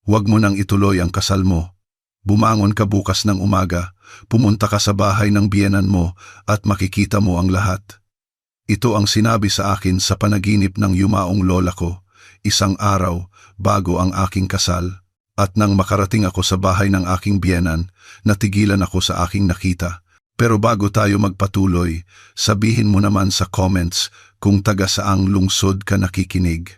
Huwag mo nang ituloy ang kasal mo. Bumangon ka bukas ng umaga, pumunta ka sa bahay ng biyenan mo at makikita mo ang lahat. Ito ang sinabi sa akin sa panaginip ng yumaong lola ko, isang araw bago ang aking kasal. At nang makarating ako sa bahay ng aking biyenan, natigilan ako sa aking nakita. Pero bago tayo magpatuloy, sabihin mo naman sa comments kung taga saang lungsod ka nakikinig.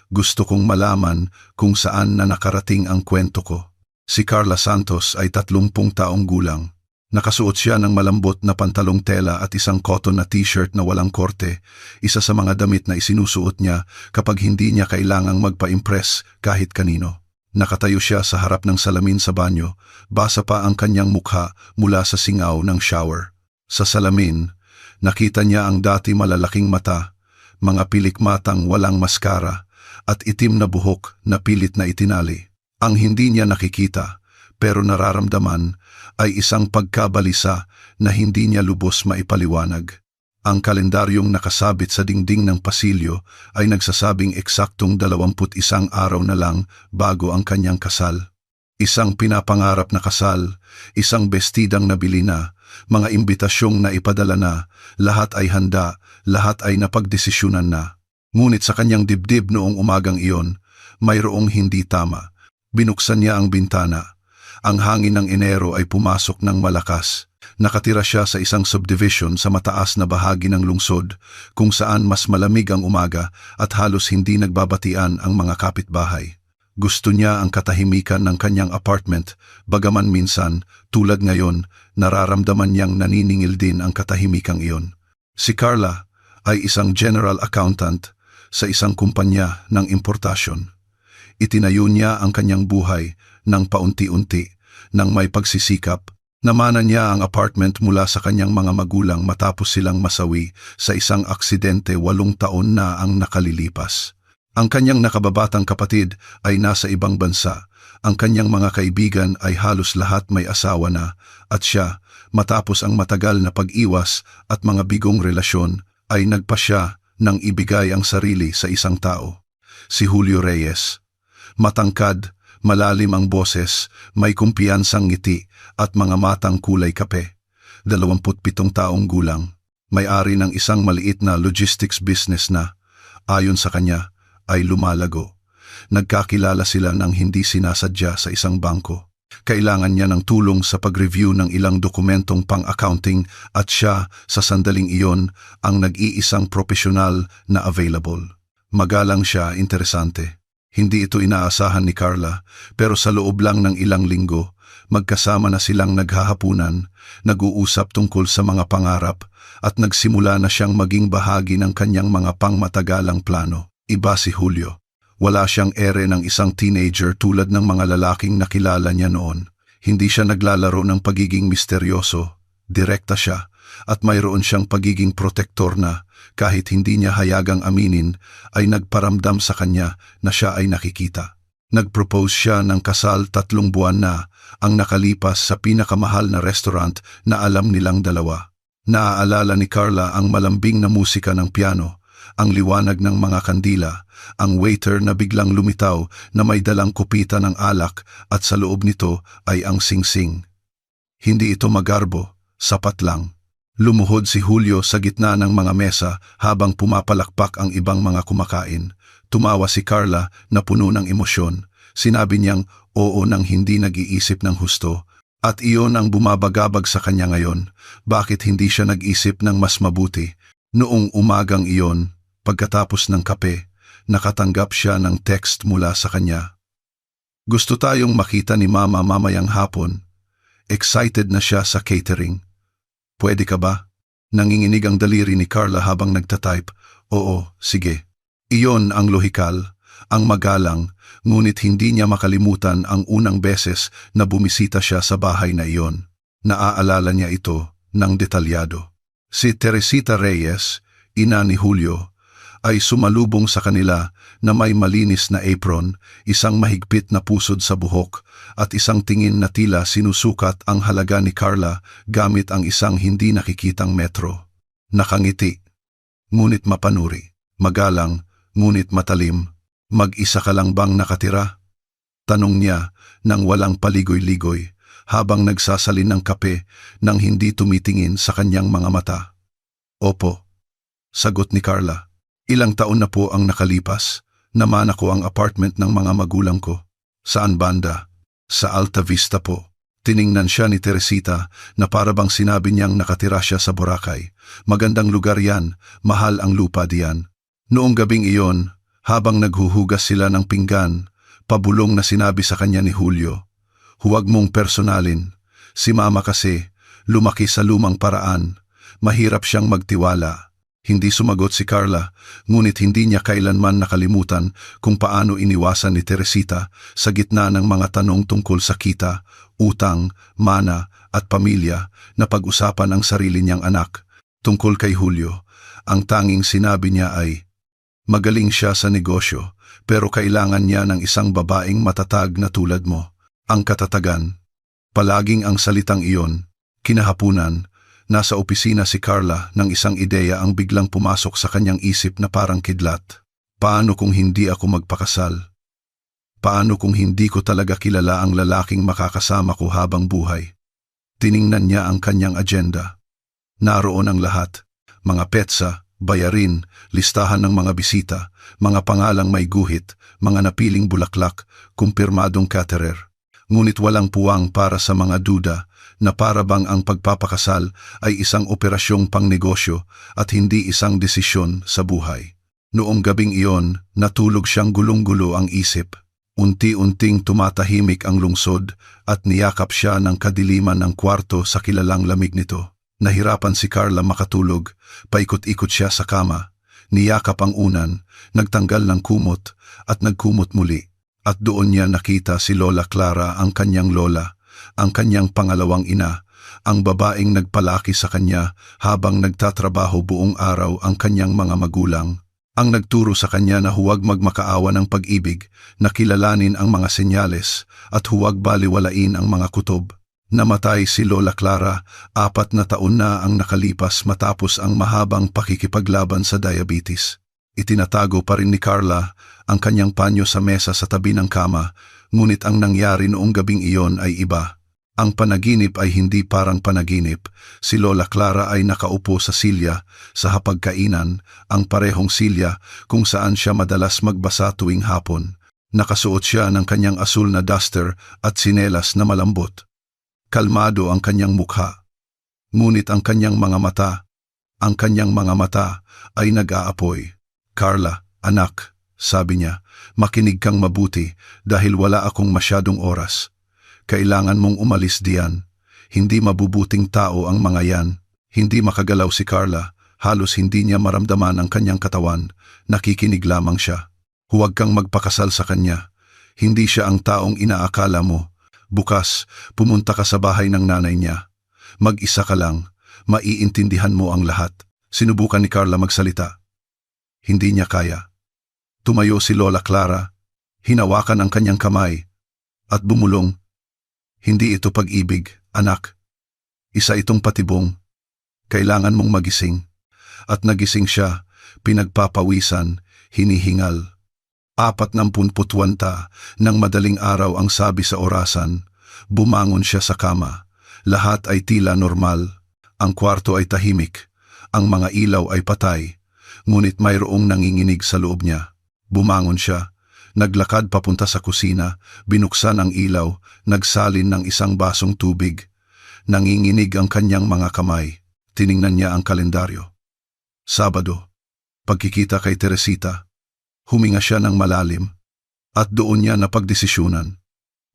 Gusto kong malaman kung saan na nakarating ang kwento ko. Si Carla Santos ay 30 taong gulang. Nakasuot siya ng malambot na pantalong tela at isang cotton na t-shirt na walang korte, isa sa mga damit na isinusuot niya kapag hindi niya kailangang magpa-impress kahit kanino. Nakatayo siya sa harap ng salamin sa banyo, basa pa ang kanyang mukha mula sa singaw ng shower. Sa salamin, nakita niya ang dati malalaking mata, mga pilikmatang walang maskara, at itim na buhok na pilit na itinali. Ang hindi niya nakikita, pero nararamdaman, ay isang pagkabalisa na hindi niya lubos maipaliwanag. Ang kalendaryong nakasabit sa dingding ng pasilyo ay nagsasabing eksaktong 21 araw na lang bago ang kanyang kasal. Isang pinapangarap na kasal, isang bestidang nabili na, mga imbitasyong naipadala na, lahat ay handa, lahat ay napagdesisyunan na. Ngunit sa kanyang dibdib noong umagang iyon, mayroong hindi tama. Binuksan niya ang bintana. Ang hangin ng Enero ay pumasok ng malakas. Nakatira siya sa isang subdivision sa mataas na bahagi ng lungsod kung saan mas malamig ang umaga at halos hindi nagbabatian ang mga kapitbahay. Gusto niya ang katahimikan ng kanyang apartment, bagaman minsan, tulad ngayon, nararamdaman niyang naniningil din ang katahimikang iyon. Si Carla ay isang general accountant sa isang kumpanya ng importasyon. Itinayo niya ang kanyang buhay ng paunti-unti, nang may pagsisikap. Namanan niya ang apartment mula sa kanyang mga magulang matapos silang masawi sa isang aksidente 8 taon na ang nakalilipas. Ang kanyang nakababatang kapatid ay nasa ibang bansa. Ang kanyang mga kaibigan ay halos lahat may asawa na, at siya, matapos ang matagal na pag-iwas at mga bigong relasyon, ay nagpasya nang ibigay ang sarili sa isang tao. Si Julio Reyes. Matangkad, malalim ang boses, may kumpiyansang ngiti at mga matang kulay kape. 27 taong gulang, may-ari ng isang maliit na logistics business na, ayon sa kanya, ay lumalago. Nagkakilala sila nang hindi sinasadya sa isang bangko. Kailangan niya ng tulong sa pag-review ng ilang dokumentong pang-accounting at siya, sa sandaling iyon, ang nag-iisang profesional na available. Magalang siya, interesante. Hindi ito inaasahan ni Carla, pero sa loob lang ng ilang linggo, magkasama na silang naghahapunan, nag-uusap tungkol sa mga pangarap, at nagsimula na siyang maging bahagi ng kanyang mga pangmatagalang plano. Iba si Julio. Wala siyang ere ng isang teenager tulad ng mga lalaking nakilala niya noon. Hindi siya naglalaro ng pagiging misteryoso, direkta siya, at mayroon siyang pagiging protektor na, kahit hindi niya hayagang aminin, ay nagparamdam sa kanya na siya ay nakikita. Nag-propose siya ng kasal 3 buwan na ang nakalipas sa pinakamahal na restaurant na alam nilang dalawa. Naaalala ni Carla ang malambing na musika ng piano, ang liwanag ng mga kandila, ang waiter na biglang lumitaw na may dalang kupita ng alak at sa loob nito ay ang singsing. Hindi ito magarbo, sapat lang. Lumuhod si Julio sa gitna ng mga mesa habang pumapalakpak ang ibang mga kumakain. Tumawa si Carla na puno ng emosyon. Sinabi niyang oo nang hindi nag-iisip ng husto. At iyon ang bumabagabag sa kanya ngayon. Bakit hindi siya nag-isip ng mas mabuti? Noong umagang iyon, pagkatapos ng kape, nakatanggap siya ng text mula sa kanya. Gusto tayong makita ni Mama mamayang hapon. Excited na siya sa catering. Pwede ka ba? Nanginginig ang daliri ni Carla habang nagtatype. Oo, sige. Iyon ang lohikal, ang magalang, ngunit hindi niya makalimutan ang unang beses na bumisita siya sa bahay na iyon. Naaalala niya ito ng detalyado. Si Teresita Reyes, ina ni Julio, ay sumalubong sa kanila na may malinis na apron, isang mahigpit na pusod sa buhok, at isang tingin na tila sinusukat ang halaga ni Carla gamit ang isang hindi nakikitang metro. Nakangiti, ngunit mapanuri, magalang, ngunit matalim. Mag-isa ka lang bang nakatira? Tanong niya nang walang paligoy-ligoy habang nagsasalin ng kape nang hindi tumitingin sa kanyang mga mata. Opo, sagot ni Carla. Ilang taon na po ang nakalipas. Namana ko ang apartment ng mga magulang ko. Saan banda? Sa Alta Vista po. Tiningnan siya ni Teresita na para bang sinabi niyang nakatira siya sa Boracay. Magandang lugar yan, mahal ang lupa diyan. Noong gabing iyon, habang naghuhugas sila ng pinggan, pabulong na sinabi sa kanya ni Julio, "Huwag mong personalin. Si Mama kasi, lumaki sa lumang paraan. Mahirap siyang magtiwala." Hindi sumagot si Carla, ngunit hindi niya kailanman nakalimutan kung paano iniwasan ni Teresita sa gitna ng mga tanong tungkol sa kita, utang, mana at pamilya na pag-usapan ang sarili niyang anak. Tungkol kay Julio, ang tanging sinabi niya ay, "Magaling siya sa negosyo, pero kailangan niya ng isang babaeng matatag na tulad mo." Ang katatagan. Palaging ang salitang iyon. Kinahapunan, nasa opisina si Carla nang isang ideya ang biglang pumasok sa kanyang isip na parang kidlat. Paano kung hindi ako magpakasal? Paano kung hindi ko talaga kilala ang lalaking makakasama ko habang buhay? Tiningnan niya ang kanyang agenda. Naroon ang lahat, mga petsa, bayarin, listahan ng mga bisita, mga pangalang may guhit, mga napiling bulaklak, kumpirmadong caterer. Ngunit walang puwang para sa mga duda na para bang ang pagpapakasal ay isang operasyong pangnegosyo at hindi isang desisyon sa buhay. Noong gabing iyon, natulog siyang gulong-gulo ang isip. Unti-unting tumatahimik ang lungsod at niyakap siya ng kadiliman ng kwarto sa kilalang lamig nito. Nahirapan si Carla makatulog, paikot-ikot siya sa kama. Niyakap ang unan, nagtanggal ng kumot at nagkumot muli. At doon niya nakita si Lola Clara, ang kanyang lola, ang kanyang pangalawang ina, ang babaeng nagpalaki sa kanya habang nagtatrabaho buong araw ang kanyang mga magulang. Ang nagturo sa kanya na huwag magmakaawa ng pag-ibig, na kilalanin ang mga senyales at huwag baliwalain ang mga kutob. Namatay si Lola Clara, 4 na taon na ang nakalipas matapos ang mahabang pakikipaglaban sa diabetes. Itinatago pa rin ni Carla ang kanyang panyo sa mesa sa tabi ng kama, ngunit ang nangyari noong gabing iyon ay iba. Ang panaginip ay hindi parang panaginip. Si Lola Clara ay nakaupo sa silya sa hapagkainan, ang parehong silya kung saan siya madalas magbasa tuwing hapon. Nakasuot siya ng kanyang asul na duster at sinelas na malambot. Kalmado ang kanyang mukha. Ngunit ang kanyang mga mata ay nag-aapoy. "Carla, anak," sabi niya, "makinig kang mabuti dahil wala akong masyadong oras. Kailangan mong umalis diyan. Hindi mabubuting tao ang mga yan." Hindi makagalaw si Carla, halos hindi niya maramdaman ang kanyang katawan, nakikinig lamang siya. "Huwag kang magpakasal sa kanya. Hindi siya ang taong inaakala mo. Bukas, pumunta ka sa bahay ng nanay niya. Mag-isa ka lang, maiintindihan mo ang lahat." Sinubukan ni Carla magsalita. Hindi niya kaya. Tumayo si Lola Clara, hinawakan ang kanyang kamay, at bumulong. "Hindi ito pag-ibig, anak. Isa itong patibong. Kailangan mong magising." At nagising siya, pinagpapawisan, hinihingal. 40 ng madaling araw ang sabi sa orasan. Bumangon siya sa kama. Lahat ay tila normal. Ang kwarto ay tahimik. Ang mga ilaw ay patay. Ngunit mayroong nanginginig sa loob niya. Bumangon siya. Naglakad papunta sa kusina, binuksan ang ilaw, nagsalin ng isang basong tubig. Nanginginig ang kanyang mga kamay. Tiningnan niya ang kalendaryo. Sabado. Pagkikita kay Teresita. Huminga siya ng malalim. At doon niya napagdesisyunan.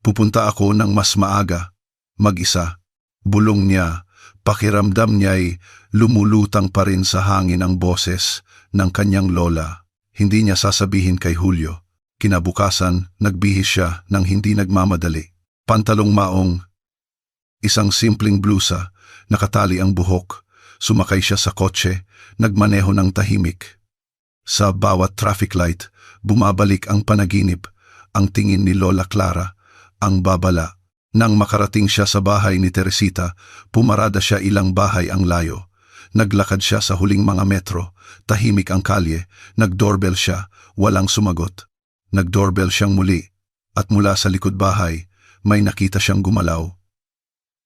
Pupunta ako ng mas maaga. Mag-isa. Bulong niya. Pakiramdam niya'y lumulutang pa rin sa hangin ang boses ng kanyang lola. Hindi niya sasabihin kay Julio. Kinabukasan, nagbihis siya ng hindi nagmamadali. Pantalong maong, isang simpleng blusa, nakatali ang buhok. Sumakay siya sa kotse, nagmaneho ng tahimik. Sa bawat traffic light, bumabalik ang panaginip, ang tingin ni Lola Clara, ang babala. Nang makarating siya sa bahay ni Teresita, pumarada siya ilang bahay ang layo. Naglakad siya sa huling mga metro, tahimik ang kalye, nagdoorbell siya, walang sumagot. Nagdoorbell siyang muli. At mula sa likod bahay, may nakita siyang gumalaw.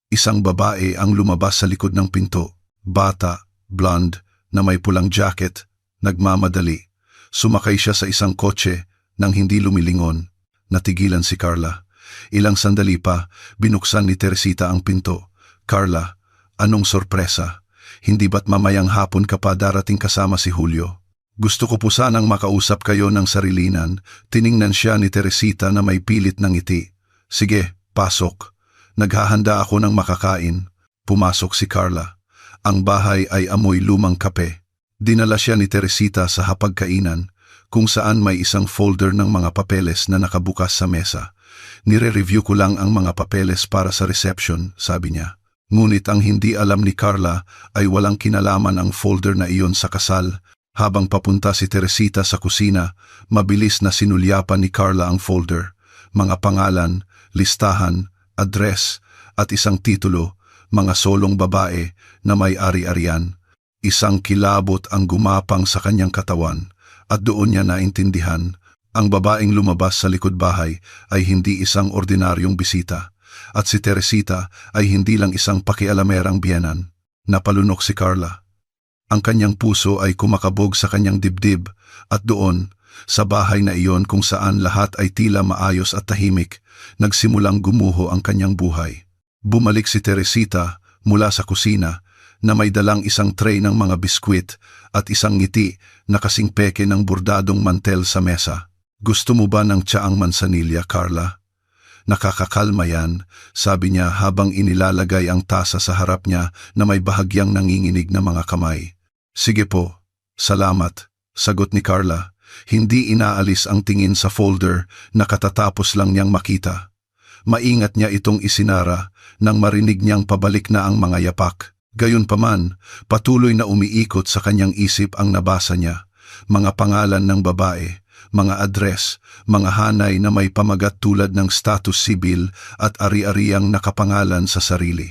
Isang babae ang lumabas sa likod ng pinto. Bata, blonde, na may pulang jacket, nagmamadali. Sumakay siya sa isang kotse nang hindi lumilingon. Natigilan si Carla. Ilang sandali pa, binuksan ni Teresita ang pinto. Carla, anong sorpresa? Hindi ba't mamayang hapon ka pa darating kasama si Julio? Gusto ko po sanang makausap kayo ng sarilinan. Tiningnan siya ni Teresita na may pilit ng ngiti. Sige, pasok. Naghahanda ako ng makakain. Pumasok si Carla. Ang bahay ay amoy lumang kape. Dinala siya ni Teresita sa hapagkainan, kung saan may isang folder ng mga papeles na nakabukas sa mesa. Nire-review ko lang ang mga papeles para sa reception, sabi niya. Ngunit ang hindi alam ni Carla ay walang kinalaman ang folder na iyon sa kasal. Habang papunta si Teresita sa kusina, mabilis na sinulyapan ni Carla ang folder. Mga pangalan, listahan, address, at isang titulo, mga solong babae na may ari-arian. Isang kilabot ang gumapang sa kanyang katawan at doon niya naintindihan, ang babaeng lumabas sa likod bahay ay hindi isang ordinaryong bisita at si Teresita ay hindi lang isang pakialamerang biyenan. Napalunok si Carla. Ang kanyang puso ay kumakabog sa kanyang dibdib at doon, sa bahay na iyon kung saan lahat ay tila maayos at tahimik, nagsimulang gumuho ang kanyang buhay. Bumalik si Teresita mula sa kusina na may dalang isang tray ng mga biskwit at isang ngiti na kasing peke ng bordadong mantel sa mesa. Gusto mo ba ng tsaang mansanilya, Carla? Nakakakalma yan, sabi niya habang inilalagay ang tasa sa harap niya na may bahagyang nanginginig na mga kamay. Sige po, salamat, sagot ni Carla. Hindi inaalis ang tingin sa folder na katatapos lang niyang makita. Maingat niya itong isinara nang marinig niyang pabalik na ang mga yapak. Gayunpaman, patuloy na umiikot sa kanyang isip ang nabasa niya. Mga pangalan ng babae, mga address, mga hanay na may pamagat tulad ng status sibil at ari-ariang nakapangalan sa sarili.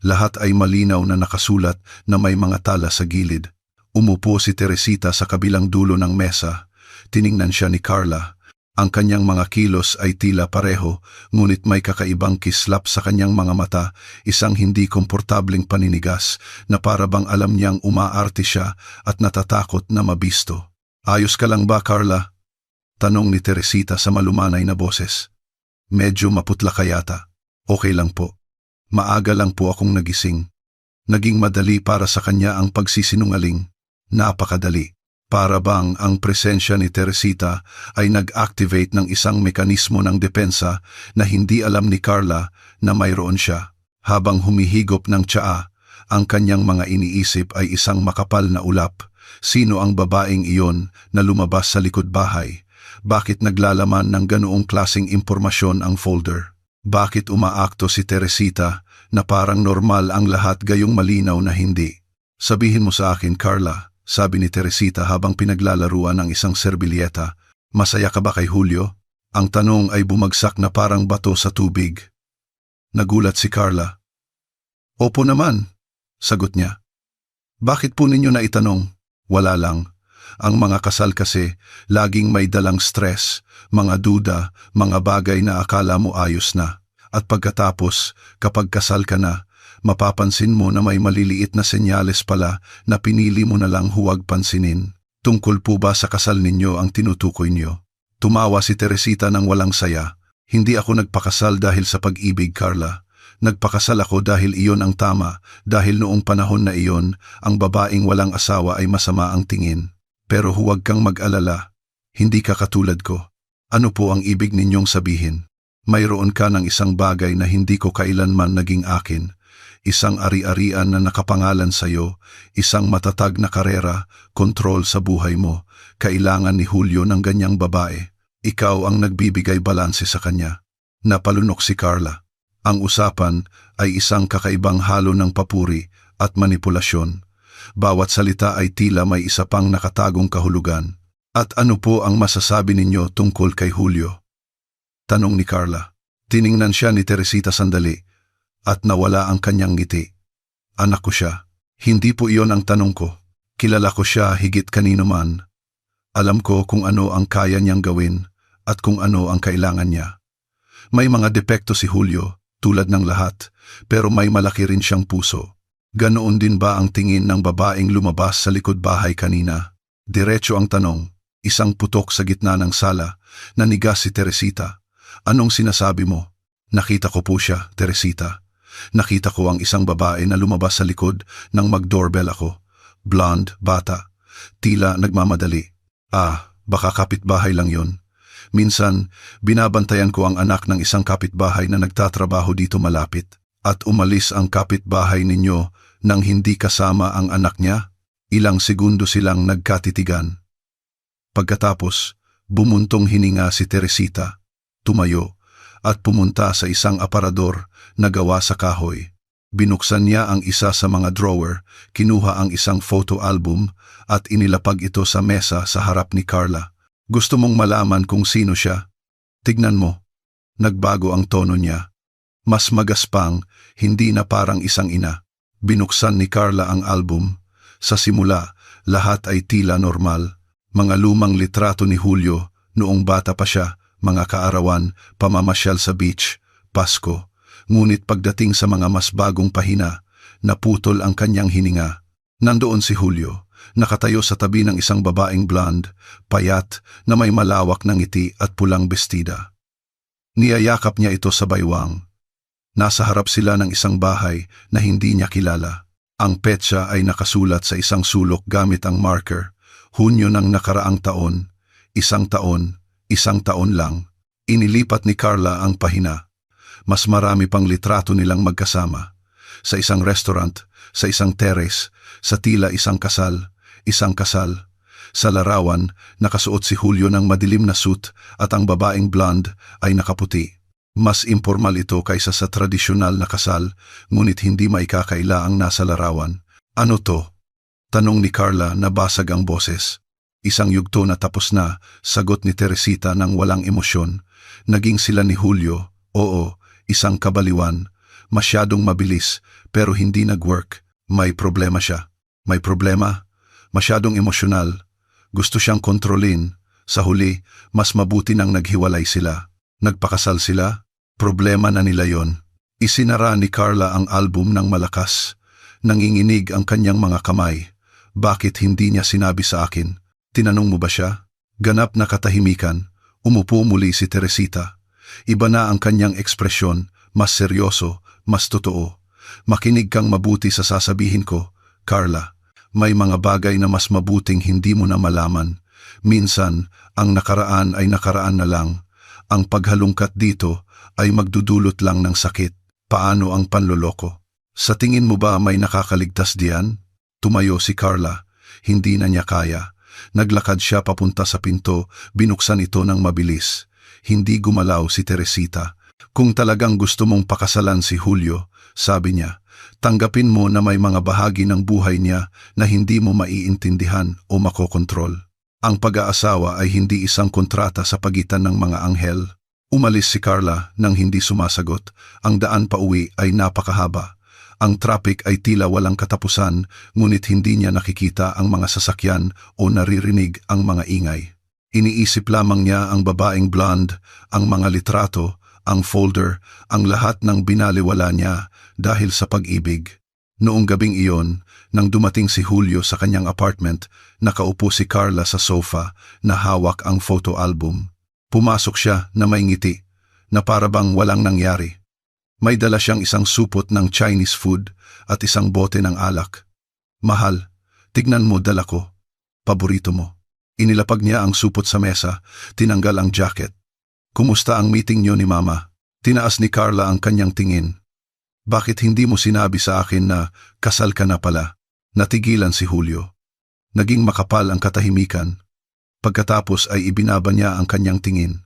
Lahat ay malinaw na nakasulat na may mga tala sa gilid. Umupo si Teresita sa kabilang dulo ng mesa. Tiningnan siya ni Carla. Ang kanyang mga kilos ay tila pareho, ngunit may kakaibang kislap sa kanyang mga mata, isang hindi komportableng paninigas na para bang alam niyang umaarte siya at natatakot na mabisto. Ayos ka lang ba, Carla? Tanong ni Teresita sa malumanay na boses. Medyo maputla ka yata. Okay lang po. Maaga lang po akong nagising. Naging madali para sa kanya ang pagsisinungaling. Napakadali. Para bang ang presensya ni Teresita ay nag-activate ng isang mekanismo ng depensa na hindi alam ni Carla na mayroon siya. Habang humihigop ng tsaa, ang kanyang mga iniisip ay isang makapal na ulap. Sino ang babaeng iyon na lumabas sa likod bahay? Bakit naglalaman ng ganoong klaseng impormasyon ang folder? Bakit umaakto si Teresita na parang normal ang lahat gayong malinaw na hindi? Sabihin mo sa akin, Carla, sabi ni Teresita habang pinaglalaruan ang isang serbilyeta. Masaya ka ba kay Julio? Ang tanong ay bumagsak na parang bato sa tubig. Nagulat si Carla. Opo naman, sagot niya. Bakit po ninyo naitanong? Wala lang. Ang mga kasal kasi, laging may dalang stress, mga duda, mga bagay na akala mo ayos na. At pagkatapos, kapag kasal ka na, mapapansin mo na may maliliit na senyales pala na pinili mo na lang huwag pansinin. Tungkol po ba sa kasal ninyo ang tinutukoy niyo? Tumawa si Teresita ng walang saya. Hindi ako nagpakasal dahil sa pag-ibig, Carla. Nagpakasal ako dahil iyon ang tama, dahil noong panahon na iyon, ang babaeng walang asawa ay masama ang tingin. Pero huwag kang mag-alala. Hindi ka katulad ko. Ano po ang ibig ninyong sabihin? Mayroon ka ng isang bagay na hindi ko kailanman naging akin. Isang ari-arian na nakapangalan sa iyo, isang matatag na karera, kontrol sa buhay mo. Kailangan ni Julio ng ganyang babae. Ikaw ang nagbibigay balanse sa kanya. Napalunok si Carla. Ang usapan ay isang kakaibang halo ng papuri at manipulasyon. Bawat salita ay tila may isa pang nakatagong kahulugan. At ano po ang masasabi ninyo tungkol kay Julio? Tanong ni Carla. Tiningnan siya ni Teresita sandali at nawala ang kanyang ngiti. Anak ko siya. Hindi po iyon ang tanong ko. Kilala ko siya higit kanino man. Alam ko kung ano ang kaya niyang gawin at kung ano ang kailangan niya. May mga depekto si Julio, tulad ng lahat, pero may malaki rin siyang puso. Ganoon din ba ang tingin ng babaeng lumabas sa likod bahay kanina? Diretso ang tanong, isang putok sa gitna ng sala, nanigas si Teresita. Anong sinasabi mo? Nakita ko po siya, Teresita. Nakita ko ang isang babae na lumabas sa likod nang mag-doorbell ako. Blonde, bata. Tila nagmamadali. Baka kapitbahay lang yon. Minsan, binabantayan ko ang anak ng isang kapitbahay na nagtatrabaho dito malapit. At umalis ang kapitbahay ninyo nang hindi kasama ang anak niya. Ilang segundo silang nagkatitigan. Pagkatapos, bumuntong hininga si Teresita. Tumayo at pumunta sa isang aparador na gawa sa kahoy. Binuksan niya ang isa sa mga drawer, kinuha ang isang photo album at inilapag ito sa mesa sa harap ni Carla. Gusto mong malaman kung sino siya? Tignan mo. Nagbago ang tono niya. Mas magaspang, hindi na parang isang ina. Binuksan ni Carla ang album. Sa simula, lahat ay tila normal. Mga lumang litrato ni Julio, noong bata pa siya, mga kaarawan, pamamasyal sa beach, Pasko. Ngunit pagdating sa mga mas bagong pahina, naputol ang kanyang hininga. Nandoon si Julio, nakatayo sa tabi ng isang babaeng blonde, payat na may malawak na ngiti at pulang bestida. Niyayakap niya ito sa baywang. Nasa harap sila ng isang bahay na hindi niya kilala. Ang petsa ay nakasulat sa isang sulok gamit ang marker. Hunyo ng nakaraang taon, isang taon lang. Inilipat ni Carla ang pahina. Mas marami pang litrato nilang magkasama. Sa isang restaurant, sa isang terrace, sa tila isang kasal. Sa larawan, nakasuot si Julio ng madilim na suit at ang babaeng blonde ay nakaputi. Mas impormal ito kaysa sa tradisyonal na kasal, ngunit hindi maikakaila ang nasa larawan. Ano to? Tanong ni Carla na basag ang boses. Isang yugto na tapos na, sagot ni Teresita ng walang emosyon. Naging sila ni Julio, oo, isang kabaliwan. Masyadong mabilis, pero hindi nag-work. May problema siya. May problema? Masyadong emosyonal. Gusto siyang kontrolin. Sa huli, mas mabuti nang naghiwalay sila. Nagpakasal sila? Problema na nila yon. Isinara ni Carla ang album ng malakas. Nanginginig ang kanyang mga kamay. Bakit hindi niya sinabi sa akin? Tinanong mo ba siya? Ganap na katahimikan. Umupo muli si Teresita. Iba na ang kanyang ekspresyon, mas seryoso, mas totoo. Makinig kang mabuti sa sasabihin ko, Carla. May mga bagay na mas mabuting hindi mo na malaman. Minsan, ang nakaraan ay nakaraan na lang. Ang paghalungkat dito ay magdudulot lang ng sakit. Paano ang panloloko? Sa tingin mo ba may nakakaligtas diyan? Tumayo si Carla. Hindi na niya kaya. Naglakad siya papunta sa pinto, binuksan ito ng mabilis. Hindi gumalaw si Teresita. Kung talagang gusto mong pakasalan si Julio, sabi niya, tanggapin mo na may mga bahagi ng buhay niya na hindi mo maiintindihan o makokontrol. Ang pag-aasawa ay hindi isang kontrata sa pagitan ng mga anghel. Umalis si Carla nang hindi sumasagot. Ang daan pa uwi ay napakahaba. Ang traffic ay tila walang katapusan, ngunit hindi niya nakikita ang mga sasakyan o naririnig ang mga ingay. Iniisip lamang niya ang babaeng blonde, ang mga litrato, ang folder, ang lahat ng binaliwala niya dahil sa pag-ibig. Noong gabing iyon, nang dumating si Julio sa kanyang apartment, nakaupo si Carla sa sofa na hawak ang photo album. Pumasok siya na may ngiti, na para bang walang nangyari. May dala siyang isang supot ng Chinese food at isang bote ng alak. Mahal, tignan mo, dala ko. Paborito mo. Inilapag niya ang supot sa mesa, tinanggal ang jacket. Kumusta ang meeting niyo ni Mama? Tinaas ni Carla ang kanyang tingin. Bakit hindi mo sinabi sa akin na kasal ka na pala? Natigilan si Julio. Naging makapal ang katahimikan. Pagkatapos ay ibinaba niya ang kanyang tingin.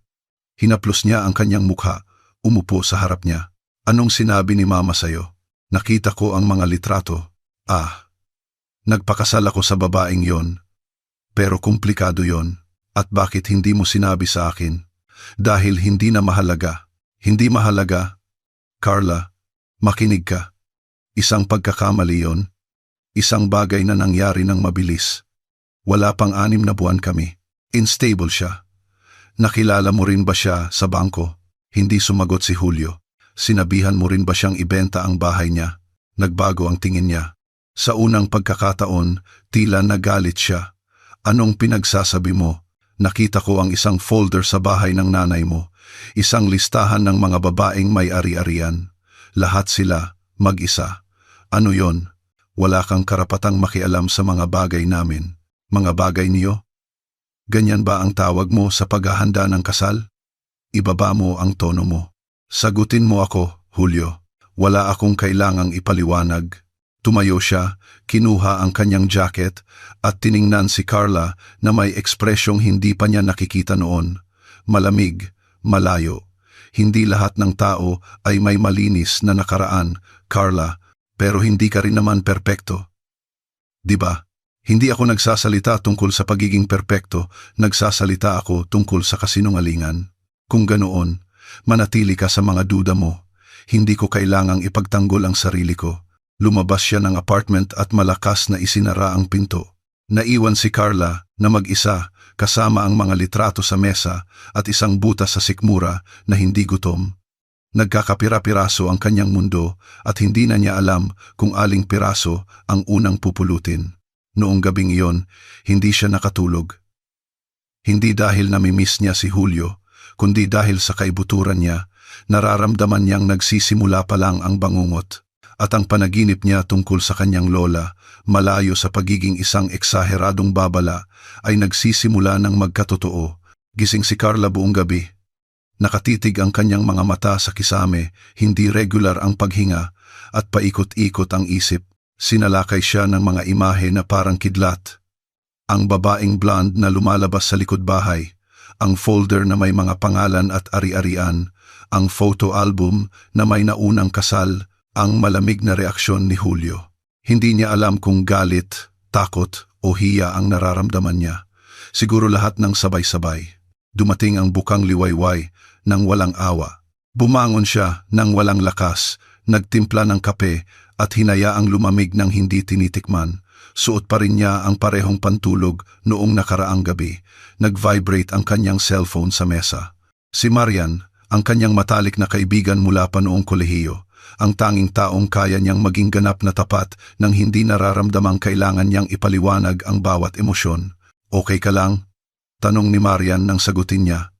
Hinaplos niya ang kanyang mukha, umupo sa harap niya. Anong sinabi ni Mama sa'yo? Nakita ko ang mga litrato. Nagpakasal ako sa babaeng yon. Pero komplikado yon. At bakit hindi mo sinabi sa akin? Dahil hindi na mahalaga. Hindi mahalaga? Carla, makinig ka. Isang pagkakamali yon. Isang bagay na nangyari ng mabilis. Wala pang 6 na buwan kami. Unstable siya. Nakilala mo rin ba siya sa bangko? Hindi sumagot si Julio. Sinabihan mo rin ba siyang ibenta ang bahay niya? Nagbago ang tingin niya. Sa unang pagkakataon, tila nagalit siya. Anong pinagsasabi mo? Nakita ko ang isang folder sa bahay ng nanay mo. Isang listahan ng mga babaeng may ari-arian. Lahat sila, mag-isa. Ano yon? Wala kang karapatang makialam sa mga bagay namin. Mga bagay niyo? Ganyan ba ang tawag mo sa paghahanda ng kasal? Ibaba mo ang tono mo. Sagutin mo ako, Julio. Wala akong kailangang ipaliwanag. Tumayo siya, kinuha ang kanyang jacket at tiningnan si Carla na may ekspresyong hindi pa niya nakikita noon. Malamig, malayo. Hindi lahat ng tao ay may malinis na nakaraan, Carla, pero hindi ka rin naman perpekto. Diba? Hindi ako nagsasalita tungkol sa pagiging perpekto, nagsasalita ako tungkol sa kasinungalingan. Kung ganoon, manatili ka sa mga duda mo. Hindi ko kailangang ipagtanggol ang sarili ko. Lumabas siya ng apartment at malakas na isinara ang pinto. Naiwan si Carla na mag-isa kasama ang mga litrato sa mesa at isang butas sa sikmura na hindi gutom. Nagkakapira-piraso ang kanyang mundo at hindi na niya alam kung aling piraso ang unang pupulutin. Noong gabing iyon, hindi siya nakatulog. Hindi dahil namimiss niya si Julio, kundi dahil sa kaibuturan niya, nararamdaman niyang nagsisimula pa lang ang bangungot. At ang panaginip niya tungkol sa kanyang lola, malayo sa pagiging isang eksaheradong babala, ay nagsisimula ng magkatotoo. Gising si Carla buong gabi. Nakatitig ang kanyang mga mata sa kisame, hindi regular ang paghinga, at paikot-ikot ang isip. Sinalakay siya ng mga imahe na parang kidlat. Ang babaeng blonde na lumalabas sa likod bahay, ang folder na may mga pangalan at ari-arian, ang photo album na may naunang kasal, ang malamig na reaksyon ni Julio. Hindi niya alam kung galit, takot o hiya ang nararamdaman niya. Siguro lahat ng sabay-sabay. Dumating ang bukang liwayway nang walang awa. Bumangon siya nang walang lakas, nagtimpla ng kape at hinayaang lumamig ng hindi tinitikman. Suot pa rin niya ang parehong pantulog noong nakaraang gabi. Nag-vibrate ang kanyang cellphone sa mesa. Si Marian, ang kanyang matalik na kaibigan mula pa noong kolehiyo. Ang tanging taong kaya niyang maging ganap na tapat nang hindi nararamdamang kailangan niyang ipaliwanag ang bawat emosyon. Okay ka lang? Tanong ni Marian nang sagutin niya.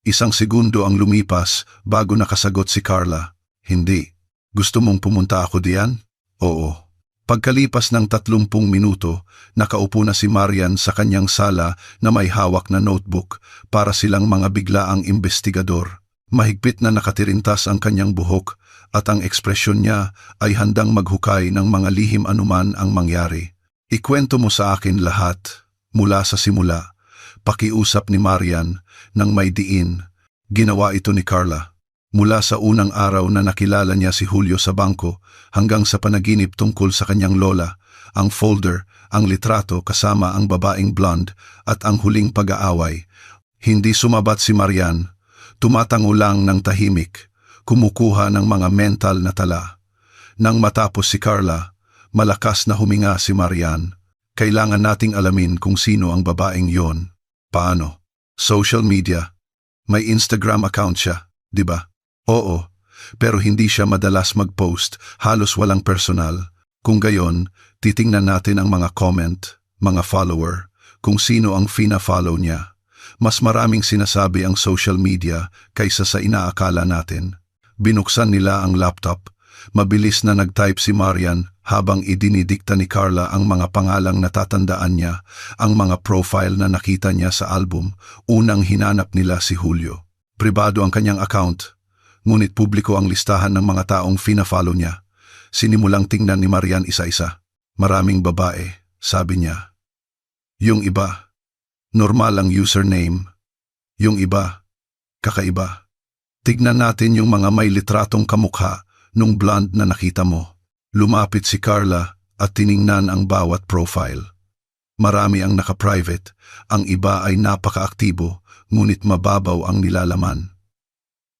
Isang segundo ang lumipas bago nakasagot si Carla. Hindi. Gusto mong pumunta ako diyan? Oo. Pagkalipas ng 30 minuto, nakaupo na si Marian sa kanyang sala na may hawak na notebook para silang mga biglaang investigador. Mahigpit na nakatirintas ang kanyang buhok at ang ekspresyon niya ay handang maghukay ng mga lihim anuman ang mangyari. Ikwento mo sa akin lahat, mula sa simula. Pakiusap ni Marian nang may diin. Ginawa ito ni Carla. Mula sa unang araw na nakilala niya si Julio sa bangko hanggang sa panaginip tungkol sa kanyang lola, ang folder, ang litrato kasama ang babaeng blonde at ang huling pag-aaway. Hindi sumabat si Marian. Tumatango lang ng tahimik. Kumukuha ng mga mental na tala. Nang matapos si Carla, malakas na huminga si Marian. Kailangan nating alamin kung sino ang babaeng yon. Paano? Social media. May Instagram account siya, di ba? Oo, pero hindi siya madalas mag-post, halos walang personal. Kung gayon, titingnan natin ang mga comment, mga follower, kung sino ang fina-follow niya. Mas maraming sinasabi ang social media kaysa sa inaakala natin. Binuksan nila ang laptop. Mabilis na nag-type si Marian habang idinidikta ni Carla ang mga pangalang natatandaan niya, ang mga profile na nakita niya sa album. Unang hinanap nila si Julio. Pribado ang kanyang account, ngunit publiko ang listahan ng mga taong fina-follow niya. Sinimulang tingnan ni Marian isa-isa. Maraming babae, sabi niya. Yung iba, normal ang username. Yung iba, kakaiba. Tignan natin yung mga may litratong kamukha nung blonde na nakita mo. Lumapit si Carla at tiningnan ang bawat profile. Marami ang naka-private, ang iba ay napaka-aktibo, ngunit mababaw ang nilalaman.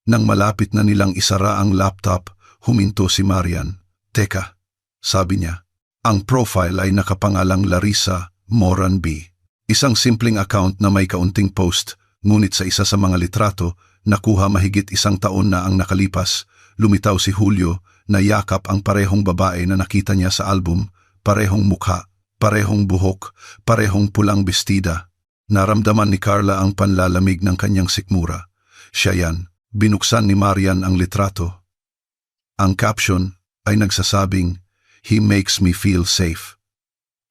Nang malapit na nilang isara ang laptop, huminto si Marian. Teka, sabi niya, ang profile ay nakapangalang Larissa Moran B. Isang simpleng account na may kaunting post, ngunit sa isa sa mga litrato, Nakuha mahigit 1 taon na ang nakalipas, lumitaw si Julio na yakap ang parehong babae na nakita niya sa album, parehong mukha, parehong buhok, parehong pulang bestida. Naramdaman ni Carla ang panlalamig ng kanyang sikmura. Siya yan. Binuksan ni Marian ang litrato. Ang caption ay nagsasabing, "He makes me feel safe."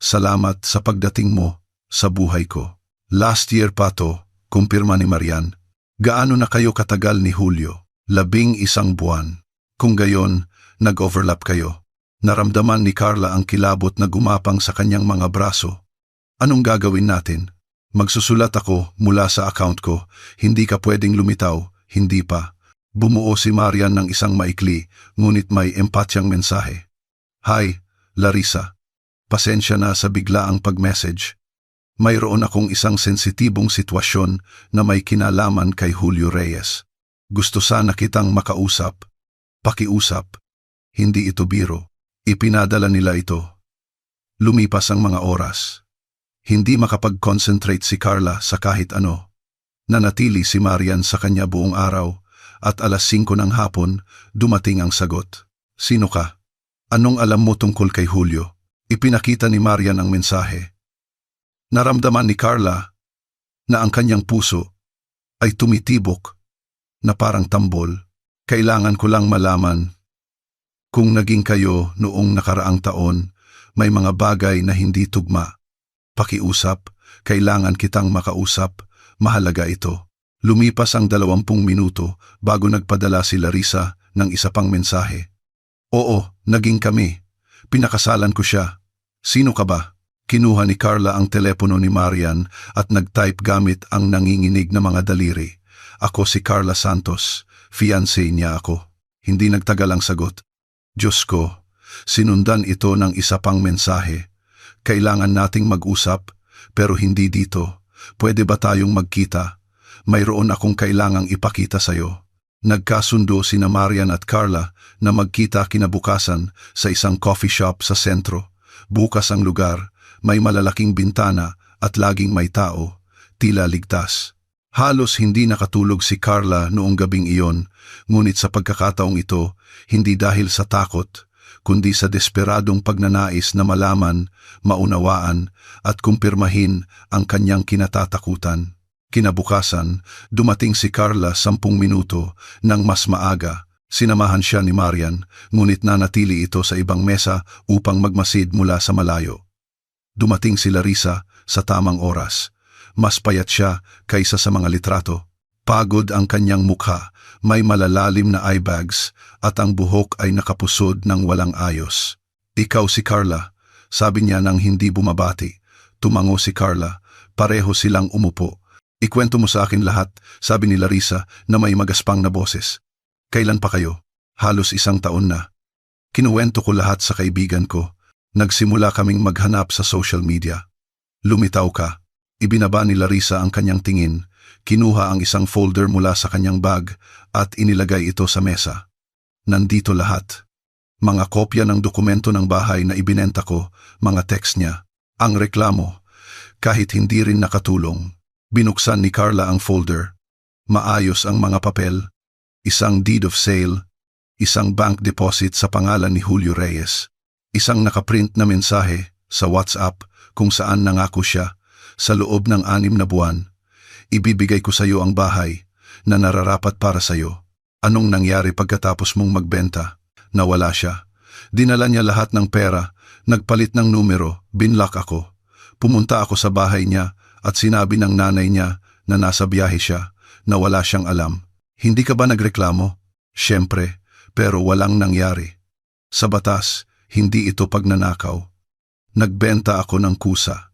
Salamat sa pagdating mo sa buhay ko. Last year pa to, kumpirma ni Marian. Gaano na kayo katagal ni Julio? 11 buwan. Kung gayon, nag-overlap kayo. Naramdaman ni Carla ang kilabot na gumapang sa kanyang mga braso. Anong gagawin natin? Magsusulat ako mula sa account ko. Hindi ka pwedeng lumitaw. Hindi pa. Bumuo si Marian ng isang maikli, ngunit may empatyang mensahe. Hi, Larissa. Pasensya na sa biglaang pag-message. Mayroon akong isang sensitibong sitwasyon na may kinalaman kay Julio Reyes. Gusto sana kitang makausap. Pakiusap. Hindi ito biro. Ipinadala nila ito. Lumipas ang mga oras. Hindi makapag-concentrate si Carla sa kahit ano. Nanatili si Marian sa kanya buong araw at 5:00 ng hapon dumating ang sagot. Sino ka? Anong alam mo tungkol kay Julio? Ipinakita ni Marian ang mensahe. Naramdaman ni Carla na ang kanyang puso ay tumitibok na parang tambol. Kailangan ko lang malaman kung naging kayo noong nakaraang taon, may mga bagay na hindi tugma. Pakiusap, kailangan kitang makausap. Mahalaga ito. Lumipas ang 20 minuto bago nagpadala si Larissa ng isa pang mensahe. Oo, naging kami. Pinakasalan ko siya. Sino ka ba? Kinuha ni Carla ang telepono ni Marian at nag-type gamit ang nanginginig na mga daliri. Ako si Carla Santos. Fiancé niya ako. Hindi nagtagal ang sagot. Diyos ko, sinundan ito ng isa pang mensahe. Kailangan nating mag-usap, pero hindi dito. Pwede ba tayong magkita? Mayroon akong kailangang ipakita sa'yo. Nagkasundo sina Marian at Carla na magkita kinabukasan sa isang coffee shop sa sentro. Bukas ang lugar, may malalaking bintana at laging may tao, tila ligtas. Halos hindi nakatulog si Carla noong gabing iyon, ngunit sa pagkakataong ito, hindi dahil sa takot, kundi sa desperadong pagnanais na malaman, maunawaan at kumpirmahin ang kanyang kinatatakutan. Kinabukasan, dumating si Carla 10 minuto nang mas maaga. Sinamahan siya ni Marian, ngunit nanatili ito sa ibang mesa upang magmasid mula sa malayo. Dumating si Larissa sa tamang oras. Mas payat siya kaysa sa mga litrato. Pagod ang kanyang mukha, may malalalim na eye bags at ang buhok ay nakapusod ng walang ayos. Ikaw si Carla, sabi niya nang hindi bumabati. Tumango si Carla, pareho silang umupo. Ikwento mo sa akin lahat, sabi ni Larissa na may magaspang na boses. Kailan pa kayo? Halos 1 taon na. Kinuwento ko lahat sa kaibigan ko. Nagsimula kaming maghanap sa social media. Lumitaw ka. Ibinaba ni Larissa ang kanyang tingin. Kinuha ang isang folder mula sa kanyang bag at inilagay ito sa mesa. Nandito lahat. Mga kopya ng dokumento ng bahay na ibinenta ko, mga text niya, ang reklamo, kahit hindi rin nakatulong. Binuksan ni Carla ang folder. Maayos ang mga papel, isang deed of sale, isang bank deposit sa pangalan ni Julio Reyes, isang nakaprint na mensahe sa WhatsApp kung saan nangako siya sa loob ng 6 na buwan. Ibibigay ko sa iyo ang bahay na nararapat para sa iyo. Anong nangyari pagkatapos mong magbenta? Nawala siya. Dinala niya lahat ng pera, nagpalit ng numero, binlock ako. Pumunta ako sa bahay niya at sinabi ng nanay niya na nasa biyahe siya, na wala siyang alam. Hindi ka ba nagreklamo? Siyempre, pero walang nangyari. Sa batas, hindi ito pagnanakaw. Nagbenta ako ng kusa.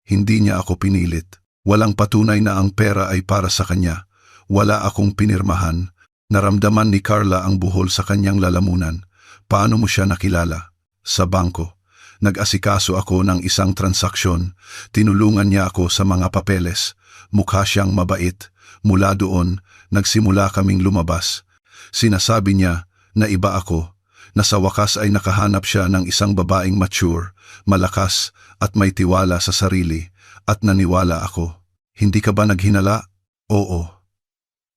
Hindi niya ako pinilit. Walang patunay na ang pera ay para sa kanya. Wala akong pinirmahan. Naramdaman ni Carla ang buhol sa kanyang lalamunan. Paano mo siya nakilala? Sa bangko. Nag-asikaso ako ng isang transaksyon. Tinulungan niya ako sa mga papeles. Mukha siyang mabait. Mula doon, nagsimula kaming lumabas. Sinasabi niya na iba ako, na sa wakas ay nakahanap siya ng isang babaeng mature, malakas at may tiwala sa sarili, at naniwala ako. Hindi ka ba naghinala? Oo.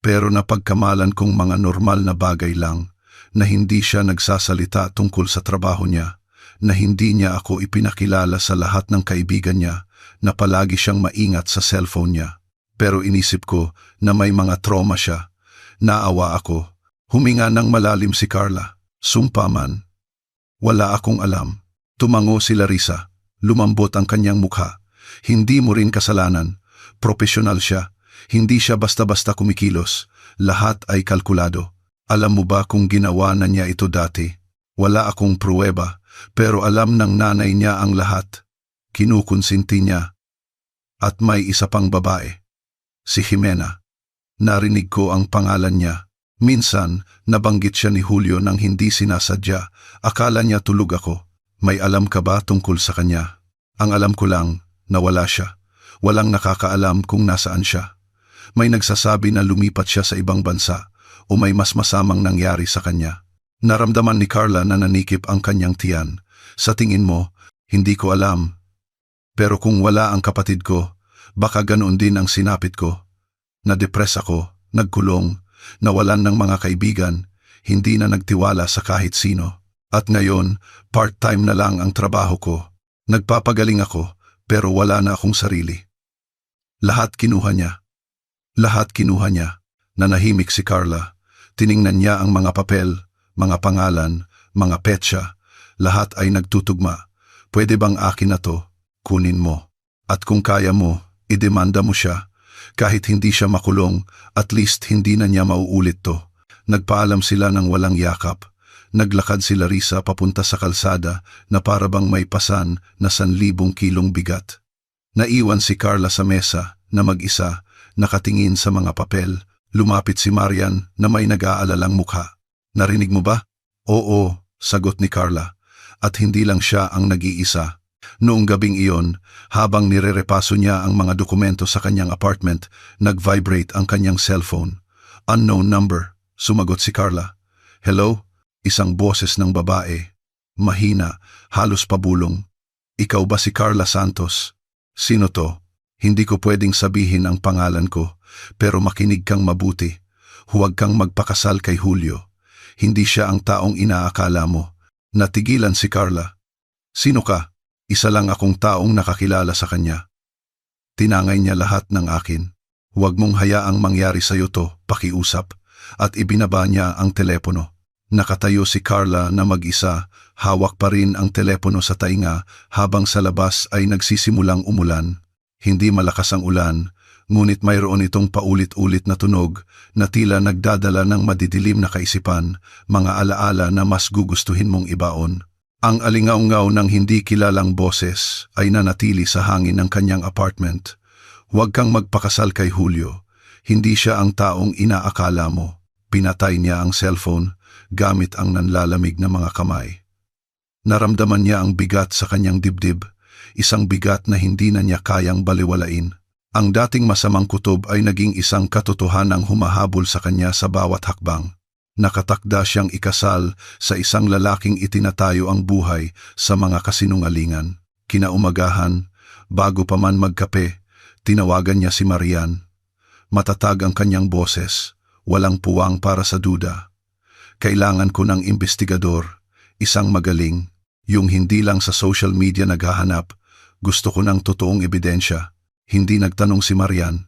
pero napagkamalan kong mga normal na bagay lang, na hindi siya nagsasalita tungkol sa trabaho niya, na hindi niya ako ipinakilala sa lahat ng kaibigan niya, na palagi siyang maingat sa cellphone niya. Pero inisip ko na may mga trauma siya. Naawa ako. Huminga ng malalim si Carla. Sumpa man. Wala akong alam. Tumango si Larissa. Lumambot ang kanyang mukha. Hindi mo rin kasalanan. Profesional siya. Hindi siya basta-basta kumikilos. Lahat ay kalkulado. Alam mo ba kung ginawa na niya ito dati? Wala akong pruweba, pero alam ng nanay niya ang lahat. Kinukonsinti niya. At may isa pang babae. Si Jimena. Narinig ko ang pangalan niya. Minsan, nabanggit siya ni Julio nang hindi sinasadya. Akala niya tulog ako. May alam ka ba tungkol sa kanya? Ang alam ko lang, nawala siya. Walang nakakaalam kung nasaan siya. May nagsasabi na lumipat siya sa ibang bansa o may mas masamang nangyari sa kanya. Naramdaman ni Carla na nanikip ang kanyang tiyan. Sa tingin mo, hindi ko alam. Pero kung wala ang kapatid ko, baka ganoon din ang sinapit ko. Nadepress ako, nagkulong, nawalan ng mga kaibigan, hindi na nagtiwala sa kahit sino. At ngayon, part-time na lang ang trabaho ko. Nagpapagaling ako, pero wala na akong sarili. Lahat kinuha niya. Lahat kinuha niya. Nanahimik si Carla. Tiningnan niya ang mga papel, mga pangalan, mga petsa. Lahat ay nagtutugma. Pwede bang akin na to? Kunin mo. At kung kaya mo, idemanda mo siya. Kahit hindi siya makulong, at least hindi na niya mauulit to. Nagpaalam sila ng walang yakap. Naglakad si Larissa papunta sa kalsada na para bang may pasan na 1,000 kilong bigat. Naiwan si Carla sa mesa na mag-isa, nakatingin sa mga papel. Lumapit si Marian na may nag-aalalang mukha. Narinig mo ba? Oo, sagot ni Carla. At hindi lang siya ang nag-iisa. Noong gabing iyon, habang nirerepaso niya ang mga dokumento sa kanyang apartment, nag-vibrate ang kanyang cellphone. Unknown number, sumagot si Carla. Hello? Isang boses ng babae. Mahina, halos pabulong. Ikaw ba si Carla Santos? Sino to? Hindi ko pwedeng sabihin ang pangalan ko, pero makinig kang mabuti. Huwag kang magpakasal kay Julio. Hindi siya ang taong inaakala mo. Natigilan si Carla. Sino ka? Isa lang akong taong nakakilala sa kanya. Tinangay niya lahat ng akin. Huwag mong hayaang mangyari sa'yo to, pakiusap. At ibinaba niya ang telepono. Nakatayo si Carla na mag-isa, hawak pa rin ang telepono sa tainga habang sa labas ay nagsisimulang umulan. Hindi malakas ang ulan, ngunit mayroon itong paulit-ulit na tunog na tila nagdadala ng madidilim na kaisipan, mga alaala na mas gugustuhin mong ibaon. Ang alingaw-ngaw ng hindi kilalang boses ay nanatili sa hangin ng kanyang apartment. Huwag kang magpakasal kay Julio. Hindi siya ang taong inaakala mo. Pinatay niya ang cellphone gamit ang nanlalamig na mga kamay. Naramdaman niya ang bigat sa kanyang dibdib, isang bigat na hindi na niya kayang baliwalain. Ang dating masamang kutob ay naging isang katotohanang humahabol sa kanya sa bawat hakbang. Nakatakda siyang ikasal sa isang lalaking itinatayo ang buhay sa mga kasinungalingan. Kinaumagahan, bago pa man magkape, tinawagan niya si Marian. Matatag ang kanyang boses, walang puwang para sa duda. Kailangan ko ng investigador, isang magaling, yung hindi lang sa social media naghahanap. Gusto ko ng totoong ebidensya. Hindi nagtanong si Marian.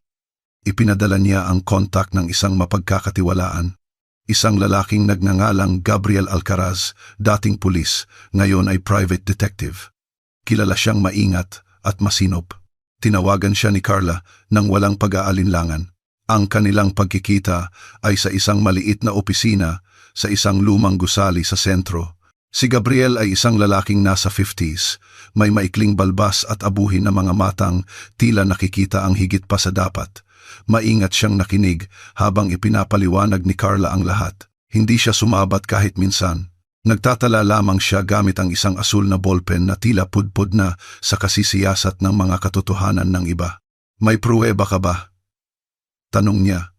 Ipinadala niya ang kontak ng isang mapagkakatiwalaan. Isang lalaking nagngangalang Gabriel Alcaraz, dating pulis, ngayon ay private detective. Kilala siyang maingat at masinop. Tinawagan siya ni Carla nang walang pag-aalinlangan. Ang kanilang pagkikita ay sa isang maliit na opisina sa isang lumang gusali sa sentro. Si Gabriel ay isang lalaking nasa 50s, may maikling balbas at abuhin na mga matang, tila nakikita ang higit pa sa dapat. Maingat siyang nakinig habang ipinapaliwanag ni Carla ang lahat. Hindi siya sumabat kahit minsan. Nagtatala lamang siya gamit ang isang asul na ballpen na tila pudpud na sa kasisiyasat ng mga katotohanan ng iba. May pruweba ka ba? Tanong niya,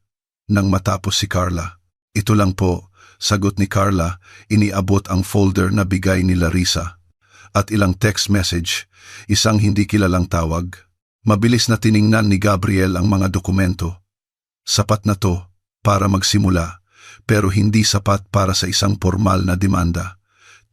nang matapos si Carla. Ito lang po. Sagot ni Carla, iniabot ang folder na bigay ni Larissa. At ilang text message, isang hindi kilalang tawag. Mabilis na tiningnan ni Gabriel ang mga dokumento. Sapat na to, para magsimula, pero hindi sapat para sa isang formal na demanda.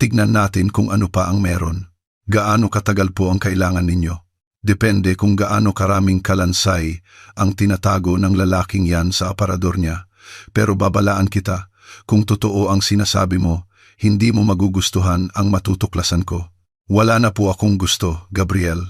Tignan natin kung ano pa ang meron. Gaano katagal po ang kailangan ninyo? Depende kung gaano karaming kalansay ang tinatago ng lalaking yan sa aparador niya. Pero babalaan kita, kung totoo ang sinasabi mo, hindi mo magugustuhan ang matutuklasan ko. Wala na po akong gusto, Gabriel.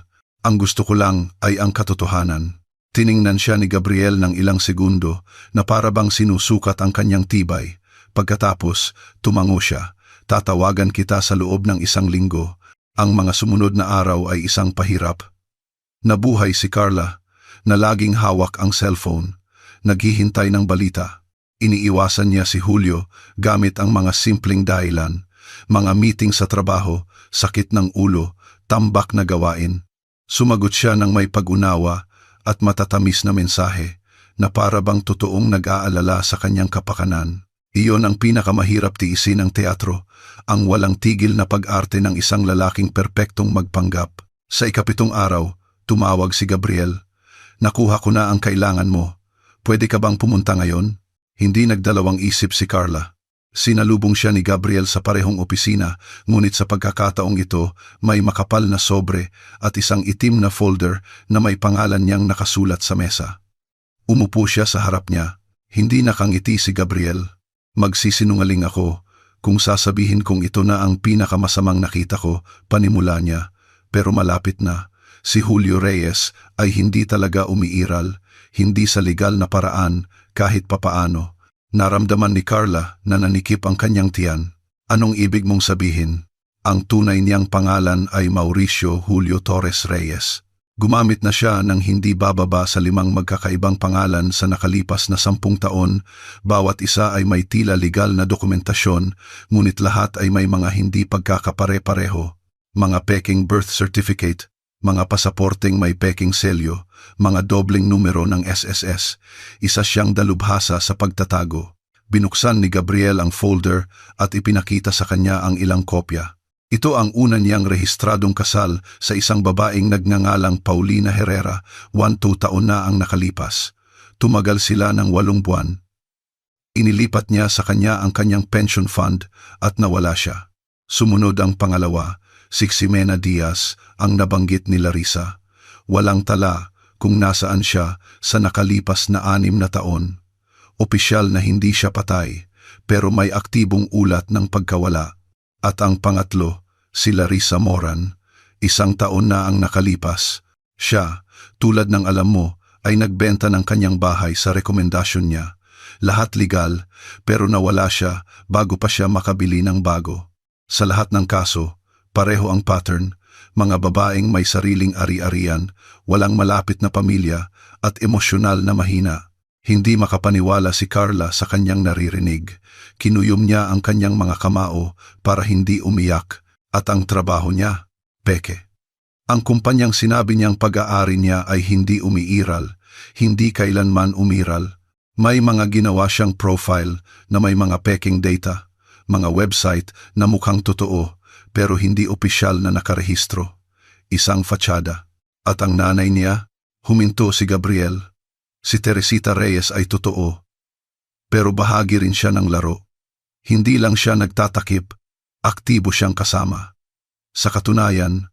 Ang gusto ko lang ay ang katotohanan. Tiningnan siya ni Gabriel ng ilang segundo na para bang sinusukat ang kanyang tibay. Pagkatapos, tumango siya. Tatawagan kita sa loob ng 1 linggo. Ang mga sumunod na araw ay isang pahirap. Nabuhay si Carla, na laging hawak ang cellphone. Naghihintay ng balita. Iniiwasan niya si Julio gamit ang mga simpleng dahilan. Mga meeting sa trabaho, sakit ng ulo, tambak na gawain. Sumagot siya ng may pag-unawa at matatamis na mensahe na para bang totoong nag-aalala sa kanyang kapakanan. Iyon ang pinakamahirap tiisin ng teatro, ang walang tigil na pag-arte ng isang lalaking perpektong magpanggap. Sa 7 araw, tumawag si Gabriel. Nakuha ko na ang kailangan mo. Pwede ka bang pumunta ngayon? Hindi nagdalawang isip si Carla. Sinalubong siya ni Gabriel sa parehong opisina, ngunit sa pagkakataong ito, may makapal na sobre at isang itim na folder na may pangalan niyang nakasulat sa mesa. Umupo siya sa harap niya. Hindi nakangiti si Gabriel. Magsisinungaling ako kung sasabihin kong ito na ang pinakamasamang nakita ko, panimula niya. Pero malapit na. Si Julio Reyes ay hindi talaga umiiral, hindi sa legal na paraan, kahit papaano. Naramdaman ni Carla na nanikip ang kanyang tiyan. Anong ibig mong sabihin? Ang tunay niyang pangalan ay Mauricio Julio Torres Reyes. Gumamit na siya ng hindi bababa sa 5 magkakaibang pangalan sa nakalipas na 10 taon. Bawat isa ay may tila legal na dokumentasyon, ngunit lahat ay may mga hindi pagkakapare-pareho. Mga peking birth certificate, mga pasaporteng may peking selyo, mga dobleng numero ng SSS. Isa siyang dalubhasa sa pagtatago. Binuksan ni Gabriel ang folder at ipinakita sa kanya ang ilang kopya. Ito ang una niyang rehistradong kasal sa isang babaeng nagngangalang Paulina Herrera, 2 taon na ang nakalipas. Tumagal sila ng 8 buwan. Inilipat niya sa kanya ang kanyang pension fund at nawala siya. Sumunod ang pangalawa, si Ximena Diaz, ang nabanggit ni Larissa. Walang tala kung nasaan siya sa nakalipas na 6 na taon. Opisyal na hindi siya patay, pero may aktibong ulat ng pagkawala. At ang pangatlo, si Larissa Moran. 1 taon na ang nakalipas. Siya, tulad ng alam mo, ay nagbenta ng kanyang bahay sa rekomendasyon niya. Lahat legal, pero nawala siya bago pa siya makabili ng bago. Sa lahat ng kaso, pareho ang pattern, mga babaeng may sariling ari-arian, walang malapit na pamilya, at emosyonal na mahina. Hindi makapaniwala si Carla sa kanyang naririnig. Kinuyom niya ang kanyang mga kamao para hindi umiyak, at ang trabaho niya, peke. Ang kumpanyang sinabi niyang pag-aari niya ay hindi umiiral, hindi kailanman umiral. May mga ginawa siyang profile na may mga peking data, mga website na mukhang totoo, pero hindi opisyal na nakarehistro. Isang fachada. At ang nanay niya, huminto si Gabriel. Si Teresita Reyes ay totoo. Pero bahagi rin siya ng laro. Hindi lang siya nagtatakip, aktibo siyang kasama. Sa katunayan,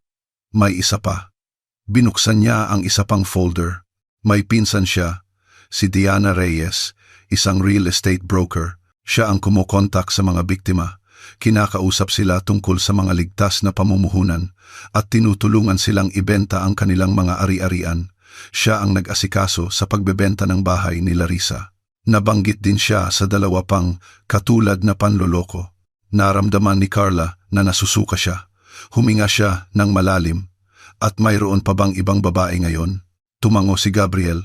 may isa pa. Binuksan niya ang isa pang folder. May pinsan siya, si Diana Reyes, isang real estate broker. Siya ang kumukontak sa mga biktima. Kinakausap sila tungkol sa mga ligtas na pamumuhunan at tinutulungan silang ibenta ang kanilang mga ari-arian. Siya ang nag-asikaso sa pagbebenta ng bahay ni Larissa. Nabanggit din siya sa 2 pang katulad na panloloko. Naramdaman ni Carla na nasusuka siya. Huminga siya ng malalim. At mayroon pa bang ibang babae ngayon? Tumango si Gabriel.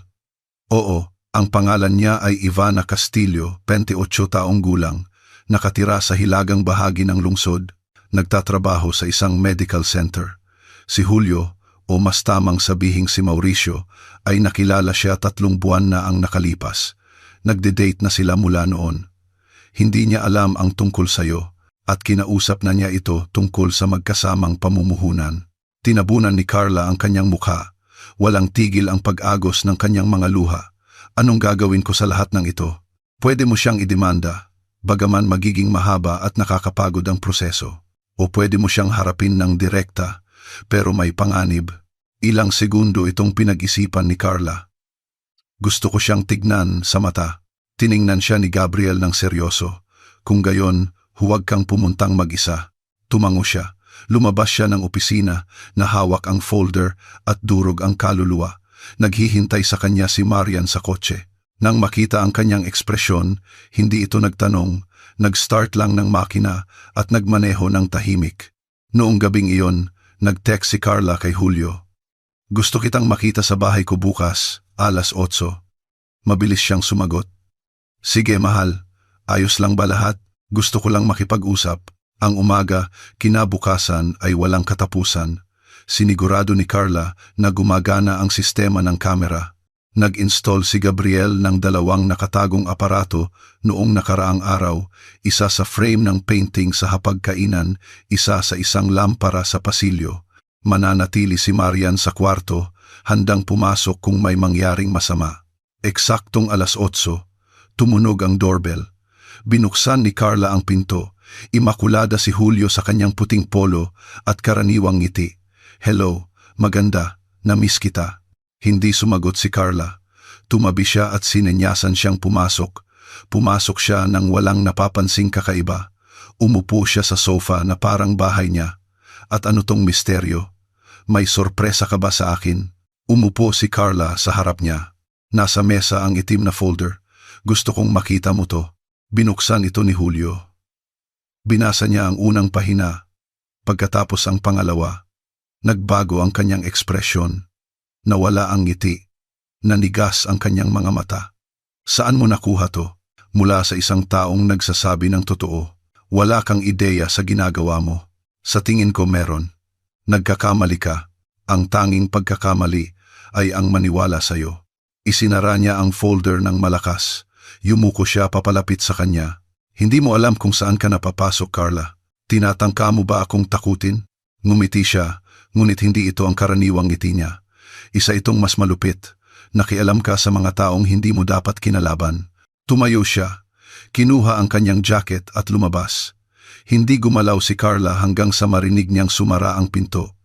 Oo, ang pangalan niya ay Ivana Castillo, 28 taong gulang. Nakatira sa hilagang bahagi ng lungsod. Nagtatrabaho sa isang medical center. Si Julio, o mas tamang sabihing si Mauricio, ay nakilala siya 3 buwan na ang nakalipas. Nagde-date na sila mula noon. Hindi niya alam ang tungkol sayo at kinausap na niya ito tungkol sa magkasamang pamumuhunan. Tinabunan ni Carla ang kanyang mukha. Walang tigil ang pag-agos ng kanyang mga luha. Anong gagawin ko sa lahat ng ito? Pwede mo siyang idemanda, bagaman magiging mahaba at nakakapagod ang proseso. O pwede mo siyang harapin ng direkta, pero may panganib. Ilang segundo itong pinag-isipan ni Carla. Gusto ko siyang tignan sa mata. Tiningnan siya ni Gabriel ng seryoso. Kung gayon, huwag kang pumuntang mag-isa. Tumango siya. Lumabas siya ng opisina na hawak ang folder at durog ang kaluluwa. Naghihintay sa kanya si Marian sa kotse. Nang makita ang kanyang ekspresyon, hindi ito nagtanong, nag-start lang ng makina at nagmaneho ng tahimik. Noong gabing iyon, nag-text si Carla kay Julio. Gusto kitang makita sa bahay ko bukas, 8:00. Mabilis siyang sumagot. Sige mahal, ayos lang ba lahat? Gusto ko lang makipag-usap. Ang umaga, kinabukasan ay walang katapusan. Sinigurado ni Carla na gumagana ang sistema ng kamera. Nag-install si Gabriel ng 2 nakatagong aparato noong nakaraang araw, isa sa frame ng painting sa hapagkainan, isa sa isang lampara sa pasilyo. Mananatili si Marian sa kwarto, handang pumasok kung may mangyaring masama. Eksaktong 8:00, tumunog ang doorbell. Binuksan ni Carla ang pinto. Imakulada si Julio sa kanyang puting polo at karaniwang ngiti. Hello, maganda, na-miss kita. Hindi sumagot si Carla. Tumabi siya at sinenyasan siyang pumasok. Pumasok siya nang walang napapansing kakaiba. Umupo siya sa sofa na parang bahay niya. At ano tong misteryo? May sorpresa ka ba sa akin? Umupo si Carla sa harap niya. Nasa mesa ang itim na folder. Gusto kong makita mo to. Binuksan ito ni Julio. Binasa niya ang unang pahina. Pagkatapos ang pangalawa. Nagbago ang kanyang ekspresyon. Nawala ang ngiti. Nanigas ang kanyang mga mata. Saan mo nakuha to? Mula sa isang taong nagsasabi ng totoo. Wala kang ideya sa ginagawa mo. Sa tingin ko meron. Nagkakamali ka. Ang tanging pagkakamali ay ang maniwala sa'yo. Isinara niya ang folder ng malakas. Yumuko siya papalapit sa kanya. Hindi mo alam kung saan ka napapasok, Carla. Tinatangka mo ba akong takutin? Ngumiti siya, ngunit hindi ito ang karaniwang ngiti niya. Isa itong mas malupit. Nakialam ka sa mga taong hindi mo dapat kinalaban. Tumayo siya. Kinuha ang kanyang jacket at lumabas. Hindi gumalaw si Carla hanggang sa marinig niyang sumara ang pinto.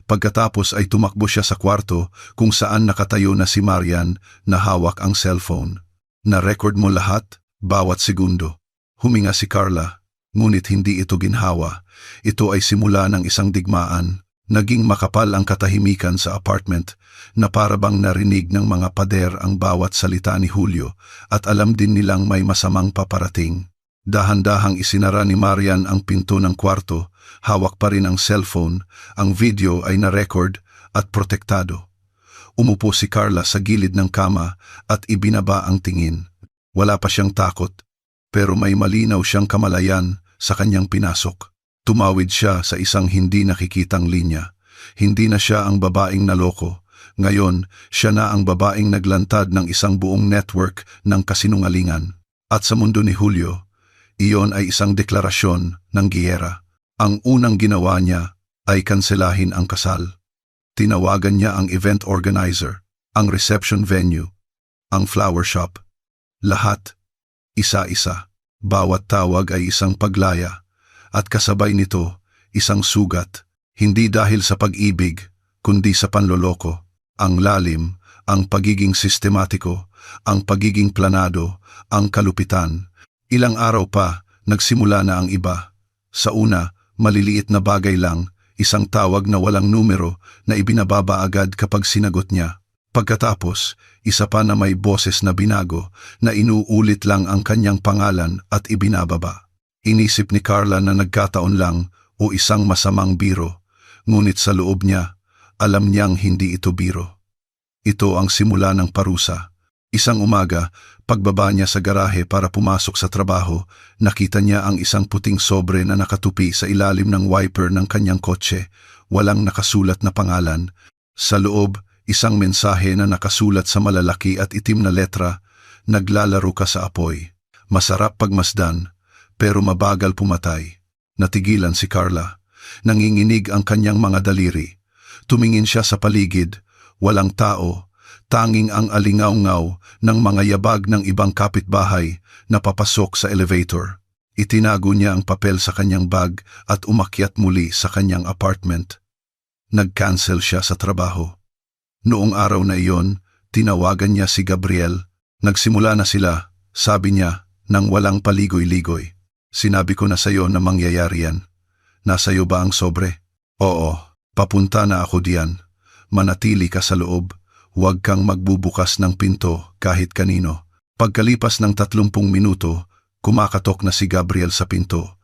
Pagkatapos ay tumakbo siya sa kwarto kung saan nakatayo na si Marian na hawak ang cellphone. Na-record mo lahat, bawat segundo. Huminga si Carla, ngunit hindi ito ginhawa. Ito ay simula ng isang digmaan. Naging makapal ang katahimikan sa apartment na parabang narinig ng mga pader ang bawat salita ni Julio at alam din nilang may masamang paparating. Dahan-dahang isinara ni Marian ang pinto ng kwarto, hawak pa rin ang cellphone, ang video ay na-record at protektado. Umupo si Carla sa gilid ng kama at ibinaba ang tingin. Wala pa siyang takot, pero may malinaw siyang kamalayan sa kanyang pinasok. Tumawid siya sa isang hindi nakikitang linya. Hindi na siya ang babaeng naloko. Ngayon, siya na ang babaeng naglantad ng isang buong network ng kasinungalingan. At sa mundo ni Julio, iyon ay isang deklarasyon ng giyera. Ang unang ginawa niya ay kanselahin ang kasal. Tinawagan niya ang event organizer, ang reception venue, ang flower shop. Lahat, isa-isa. Bawat tawag ay isang paglaya. At kasabay nito, isang sugat, hindi dahil sa pag-ibig, kundi sa panloloko. Ang lalim, ang pagiging sistematiko, ang pagiging planado, ang kalupitan. Ilang araw pa, nagsimula na ang iba. Sa una, maliliit na bagay lang, isang tawag na walang numero na ibinababa agad kapag sinagot niya. Pagkatapos, isa pa na may boses na binago na inuulit lang ang kanyang pangalan at ibinababa. Inisip ni Carla na nagkataon lang o isang masamang biro, ngunit sa loob niya, alam niyang hindi ito biro. Ito ang simula ng parusa. Isang umaga, pagbaba niya sa garahe para pumasok sa trabaho, nakita niya ang isang puting sobre na nakatupi sa ilalim ng wiper ng kanyang kotse, walang nakasulat na pangalan. Sa loob, isang mensahe na nakasulat sa malalaki at itim na letra, naglalaro ka sa apoy. Masarap pagmasdan, pero mabagal pumatay. Natigilan si Carla. Nanginginig ang kanyang mga daliri. Tumingin siya sa paligid. Walang tao. Tanging ang alingaw-ngaw ng mga yabag ng ibang kapitbahay na papasok sa elevator. Itinago niya ang papel sa kanyang bag at umakyat muli sa kanyang apartment. Nag-cancel siya sa trabaho. Noong araw na iyon, tinawagan niya si Gabriel. Nagsimula na sila, sabi niya, nang walang paligoy-ligoy. Sinabi ko na sa'yo na mangyayari yan. Nasa'yo ba ang sobre? Oo, papunta na ako diyan. Manatili ka sa loob. Huwag kang magbubukas ng pinto kahit kanino. Pagkalipas ng 30 minuto, kumakatok na si Gabriel sa pinto.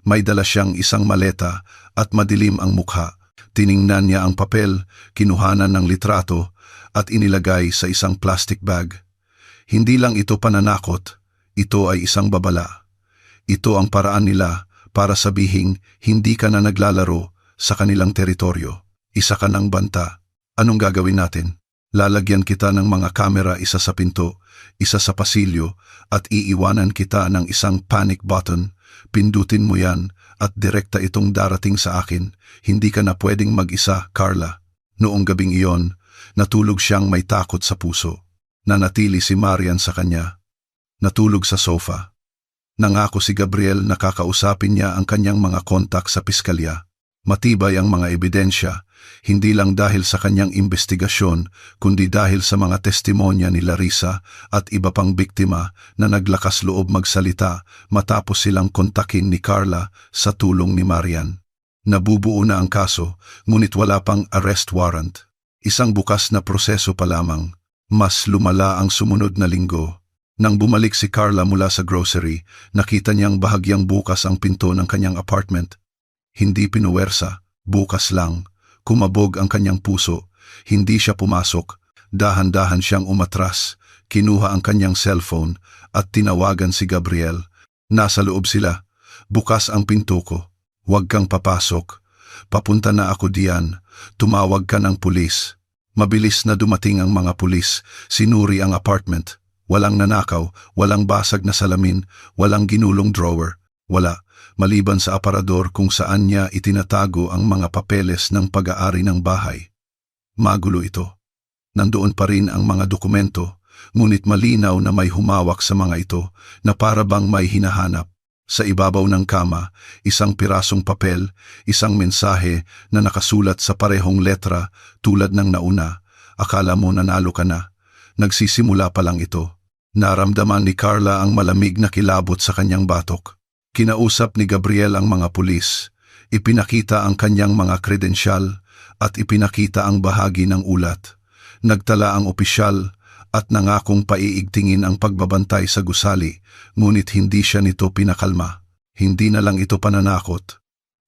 May dala siyang isang maleta at madilim ang mukha. Tiningnan niya ang papel, kinuhanan ng litrato at inilagay sa isang plastic bag. Hindi lang ito pananakot, ito ay isang babala. Ito ang paraan nila para sabihing hindi ka na naglalaro sa kanilang teritoryo. Isa ka ng banta. Anong gagawin natin? Lalagyan kita ng mga kamera, isa sa pinto, isa sa pasilyo, at iiwanan kita ng isang panic button. Pindutin mo yan at direkta itong darating sa akin. Hindi ka na pwedeng mag-isa, Carla. Noong gabing iyon, natulog siyang may takot sa puso. Nanatili si Marian sa kanya. Natulog sa sofa. Nangako si Gabriel na kakausapin niya ang kanyang mga kontak sa piskalya. Matibay ang mga ebidensya, hindi lang dahil sa kanyang investigasyon, kundi dahil sa mga testimonya ni Larissa at iba pang biktima na naglakas loob magsalita matapos silang kontakin ni Carla sa tulong ni Marian. Nabubuo na ang kaso, ngunit wala pang arrest warrant. Isang bukas na proseso pa lamang. Mas lumala ang sumunod na linggo. Nang bumalik si Carla mula sa grocery, nakita niyang bahagyang bukas ang pinto ng kanyang apartment. Hindi pinuwersa, bukas lang. Kumabog ang kanyang puso. Hindi siya pumasok. Dahan-dahan siyang umatras. Kinuha ang kanyang cellphone at tinawagan si Gabriel. Nasa loob sila. Bukas ang pinto ko. Huwag kang papasok. Papunta na ako diyan. Tumawag ka ng pulis. Mabilis na dumating ang mga pulis. Sinuri ang apartment. Walang nanakaw, walang basag na salamin, walang ginulong drawer. Wala, maliban sa aparador kung saan niya itinatago ang mga papeles ng pag-aari ng bahay. Magulo ito. Nandoon pa rin ang mga dokumento, ngunit malinaw na may humawak sa mga ito na para bang may hinahanap. Sa ibabaw ng kama, isang pirasong papel, isang mensahe na nakasulat sa parehong letra tulad ng nauna. Akala mo nanalo ka na. Nagsisimula pa lang ito. Naramdaman ni Carla ang malamig na kilabot sa kanyang batok. Kinausap ni Gabriel ang mga pulis. Ipinakita ang kanyang mga kredensyal at ipinakita ang bahagi ng ulat. Nagtala ang opisyal at nangakong paiigtingin ang pagbabantay sa gusali, ngunit hindi siya nito pinakalma. Hindi na lang ito pananakot.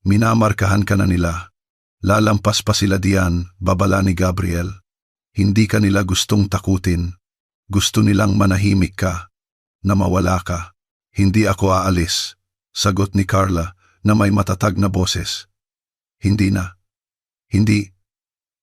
Minamarkahan ka na nila. Lalampas pa sila diyan, babala ni Gabriel. Hindi ka nila gustong takutin. Gusto nilang manahimik ka, na mawala ka. Hindi ako aalis, sagot ni Carla na may matatag na boses. Hindi na. Hindi.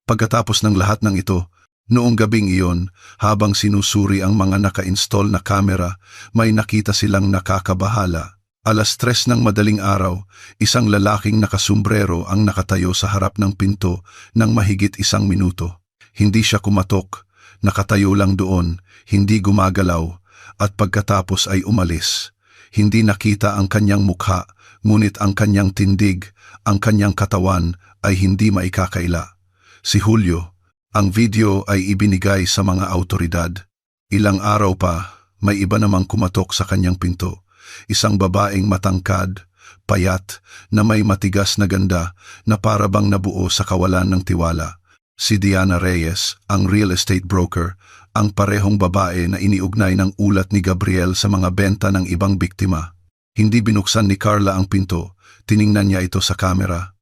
Pagkatapos ng lahat ng ito, noong gabing iyon, habang sinusuri ang mga naka-install na kamera, may nakita silang nakakabahala. 3:00 ng madaling araw, isang lalaking nakasumbrero ang nakatayo sa harap ng pinto ng mahigit 1 minuto. Hindi siya kumatok. Nakatayo lang doon, hindi gumagalaw, at pagkatapos ay umalis. Hindi nakita ang kanyang mukha, ngunit ang kanyang tindig, ang kanyang katawan ay hindi maikakaila. Si Julio. Ang video ay ibinigay sa mga awtoridad. Ilang araw pa, may iba namang kumatok sa kanyang pinto. Isang babaeng matangkad, payat, na may matigas na ganda na para bang nabuo sa kawalan ng tiwala. Si Diana Reyes, ang real estate broker, ang parehong babae na iniugnay ng ulat ni Gabriel sa mga benta ng ibang biktima. Hindi binuksan ni Carla ang pinto, tiningnan niya ito sa kamera.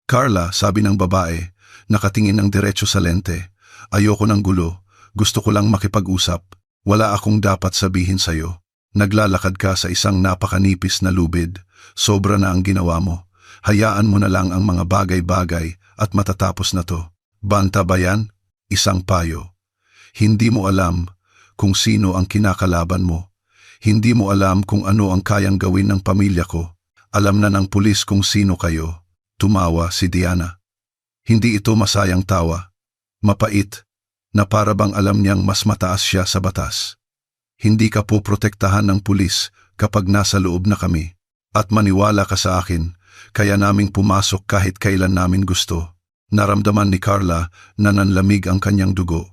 Carla, sabi ng babae, nakatingin ng diretso sa lente. Ayoko ng gulo, gusto ko lang makipag-usap. Wala akong dapat sabihin sa'yo. Naglalakad ka sa isang napakanipis na lubid. Sobra na ang ginawa mo. Hayaan mo na lang ang mga bagay-bagay at matatapos na to. Banta ba yan? Isang payo. Hindi mo alam kung sino ang kinakalaban mo. Hindi mo alam kung ano ang kayang gawin ng pamilya ko. Alam na ng pulis kung sino kayo. Tumawa si Diana. Hindi ito masayang tawa. Mapait. na para bang alam niyang mas mataas siya sa batas. Hindi ka po protektahan ng pulis kapag nasa loob na kami. At maniwala ka sa akin, kaya naming pumasok kahit kailan namin gusto. Naramdaman ni Carla na nanlamig ang kanyang dugo.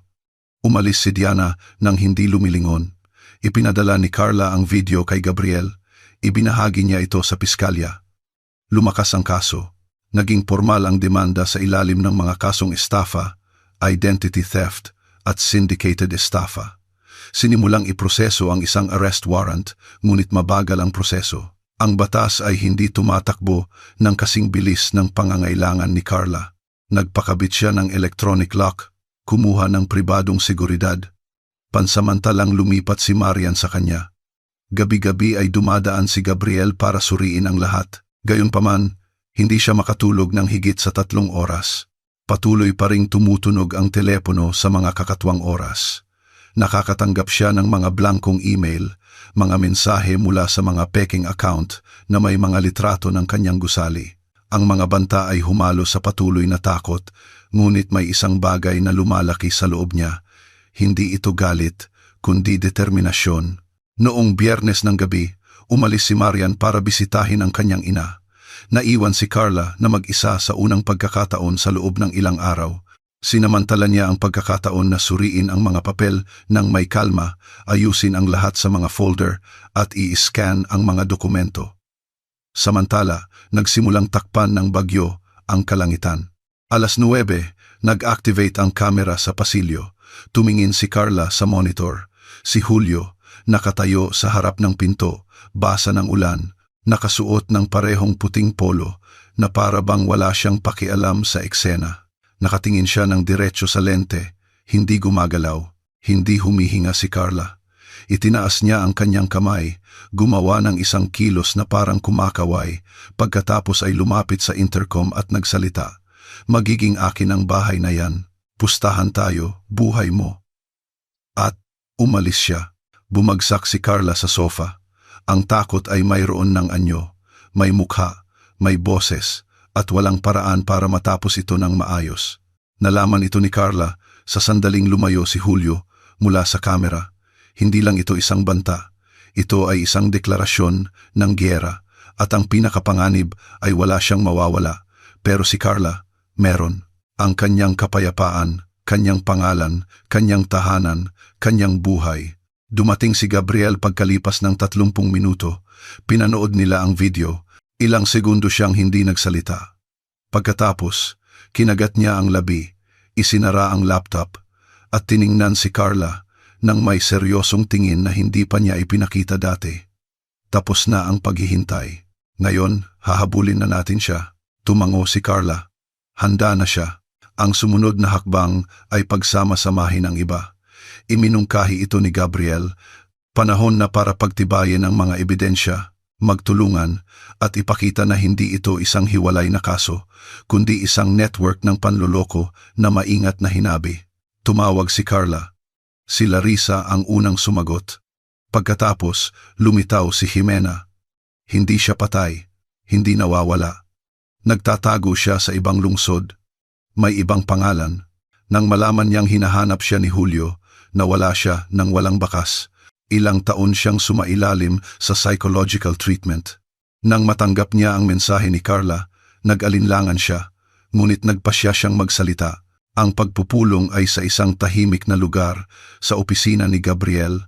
Umalis si Diana nang hindi lumilingon. Ipinadala ni Carla ang video kay Gabriel. Ibinahagi niya ito sa piskalya. Lumakas ang kaso. Naging formal ang demanda sa ilalim ng mga kasong estafa, identity theft at syndicated estafa. Sinimulang iproseso ang isang arrest warrant, ngunit mabagal ang proseso. Ang batas ay hindi tumatakbo ng kasing bilis ng pangangailangan ni Carla. Nagpakabit siya ng electronic lock, kumuha ng pribadong seguridad. Pansamantalang lumipat si Marian sa kanya. Gabi-gabi ay dumadaan si Gabriel para suriin ang lahat. Gayunpaman, hindi siya makatulog ng higit sa 3 oras. Patuloy pa ring tumutunog ang telepono sa mga kakatwang oras. Nakakatanggap siya ng mga blankong email, mga mensahe mula sa mga peking account na may mga litrato ng kanyang gusali. Ang mga banta ay humalo sa patuloy na takot, ngunit may isang bagay na lumalaki sa loob niya. Hindi ito galit, kundi determinasyon. Noong Biyernes ng gabi, umalis si Marian para bisitahin ang kanyang ina. Naiwan si Carla na mag-isa sa unang pagkakataon sa loob ng ilang araw. Sinamantala niya ang pagkakataon na suriin ang mga papel ng may kalma, ayusin ang lahat sa mga folder at i-scan ang mga dokumento. Samantala, nagsimulang takpan ng bagyo ang kalangitan. 9:00, nag-activate ang kamera sa pasilyo. Tumingin si Carla sa monitor. Si Julio, nakatayo sa harap ng pinto, basa ng ulan, nakasuot ng parehong puting polo na para bang wala siyang pakialam sa eksena. Nakatingin siya ng diretso sa lente, hindi gumagalaw, hindi humihinga si Carla. Itinaas niya ang kanyang kamay, gumawa ng isang kilos na parang kumakaway, pagkatapos ay lumapit sa intercom at nagsalita. Magiging akin ang bahay na yan, pustahan tayo, buhay mo. At umalis siya. Bumagsak si Carla sa sofa. Ang takot ay mayroon ng anyo, may mukha, may boses, at walang paraan para matapos ito ng maayos. Nalaman ito ni Carla sa sandaling lumayo si Julio mula sa kamera. Hindi lang ito isang banta, ito ay isang deklarasyon ng giyera at ang pinakapanganib ay wala siyang mawawala. Pero si Carla, meron. Ang kanyang kapayapaan, kanyang pangalan, kanyang tahanan, kanyang buhay. Dumating si Gabriel pagkalipas ng 30 minuto. Pinanood nila ang video. Ilang segundo siyang hindi nagsalita. Pagkatapos, kinagat niya ang labi, isinara ang laptop, at tiningnan si Carla nang may seryosong tingin na hindi pa niya ipinakita dati. Tapos na ang paghihintay. Ngayon, hahabulin na natin siya. Tumango si Carla. Handa na siya. Ang sumunod na hakbang ay pagsama-samahin ang iba. Iminungkahi ito ni Gabriel. Panahon na para pagtibayin ang mga ebidensya, magtulungan, at ipakita na hindi ito isang hiwalay na kaso, kundi isang network ng panloloko na maingat na hinabi. Tumawag si Carla. Si Larissa ang unang sumagot. Pagkatapos, lumitaw si Jimena. Hindi siya patay, hindi nawawala. Nagtatago siya sa ibang lungsod. May ibang pangalan. Nang malaman niyang hinahanap siya ni Julio, nawala siya nang walang bakas. Ilang taon siyang sumailalim sa psychological treatment. Nang matanggap niya ang mensahe ni Carla, nag-alinlangan siya, ngunit nagpasya siyang magsalita. Ang pagpupulong ay sa isang tahimik na lugar, sa opisina ni Gabriel.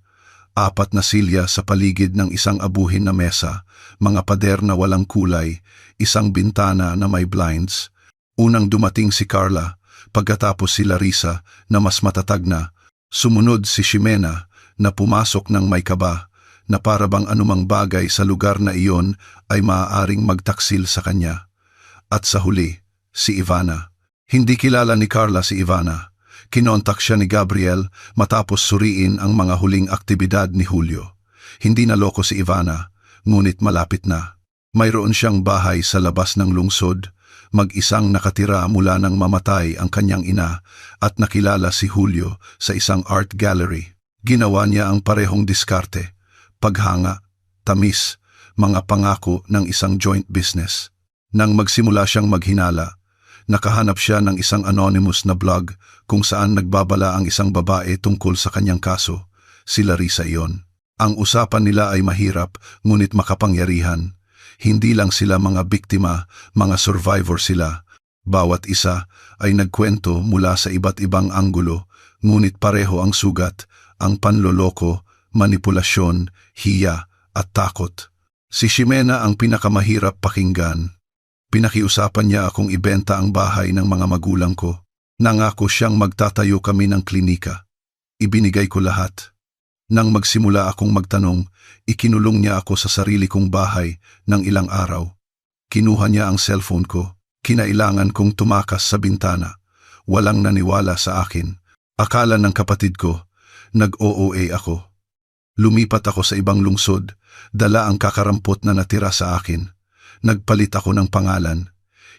4 na silya sa paligid ng isang abuhin na mesa, mga pader na walang kulay, isang bintana na may blinds. Unang dumating si Carla, pagkatapos si Larissa na mas matatag na. Sumunod si Jimena na pumasok ng may kaba, na para bang anumang bagay sa lugar na iyon ay maaaring magtaksil sa kanya. At sa huli, si Ivana. Hindi kilala ni Carla si Ivana. Kinontak siya ni Gabriel matapos suriin ang mga huling aktibidad ni Julio. Hindi naloko si Ivana, ngunit malapit na. Mayroon siyang bahay sa labas ng lungsod, mag-isang nakatira mula nang mamatay ang kanyang ina, at nakilala si Julio sa isang art gallery. Ginawa niya ang parehong diskarte, paghanga, tamis, mga pangako ng isang joint business. Nang magsimula siyang maghinala, Nakahanap siya ng isang anonymous na blog kung saan nagbabala ang isang babae tungkol sa kanyang kaso. Si Larissa iyon. Ang usapan nila ay mahirap ngunit makapangyarihan. Hindi lang sila mga biktima, mga survivor sila. Bawat isa ay nagkwento mula sa iba't ibang anggulo, ngunit pareho ang sugat, ang panloloko, manipulasyon, hiya at takot. Si Ximena ang pinakamahirap pakinggan. Pinakiusapan niya akong ibenta ang bahay ng mga magulang ko. Nangako siyang magtatayo kami ng klinika. Ibinigay ko lahat. Nang magsimula akong magtanong, ikinulong niya ako sa sarili kong bahay ng ilang araw. Kinuha niya ang cellphone ko. Kinailangan kong tumakas sa bintana. Walang naniwala sa akin. Akala ng kapatid ko, nag-OOA ako. Lumipat ako sa ibang lungsod, dala ang kakarampot na natira sa akin. Nagpalit ako ng pangalan.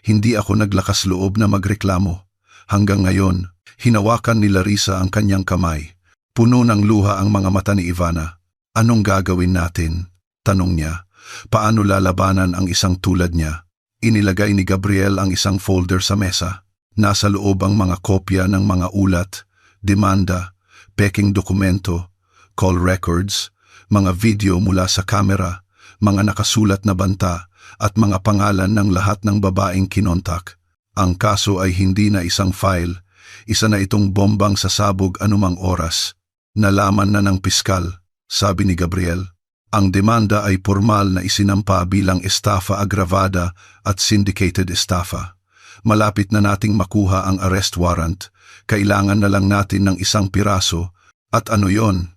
Hindi ako naglakas loob na magreklamo. Hanggang ngayon, hinawakan ni Larissa ang kanyang kamay. Puno ng luha ang mga mata ni Ivana. Anong gagawin natin? Tanong niya. Paano lalabanan ang isang tulad niya? Inilagay ni Gabriel ang isang folder sa mesa. Nasa loob ang mga kopya ng mga ulat, demanda, peking dokumento, call records, mga video mula sa kamera, mga nakasulat na banta, at mga pangalan ng lahat ng babaeng kinontak. Ang kaso ay hindi na isang file, isa na itong bombang sasabog anumang oras. Nalaman na ng piskal, sabi ni Gabriel. Ang demanda ay formal na isinampa bilang estafa agravada at syndicated estafa. Malapit na nating makuha ang arrest warrant. Kailangan na lang natin ng isang piraso. At ano yon?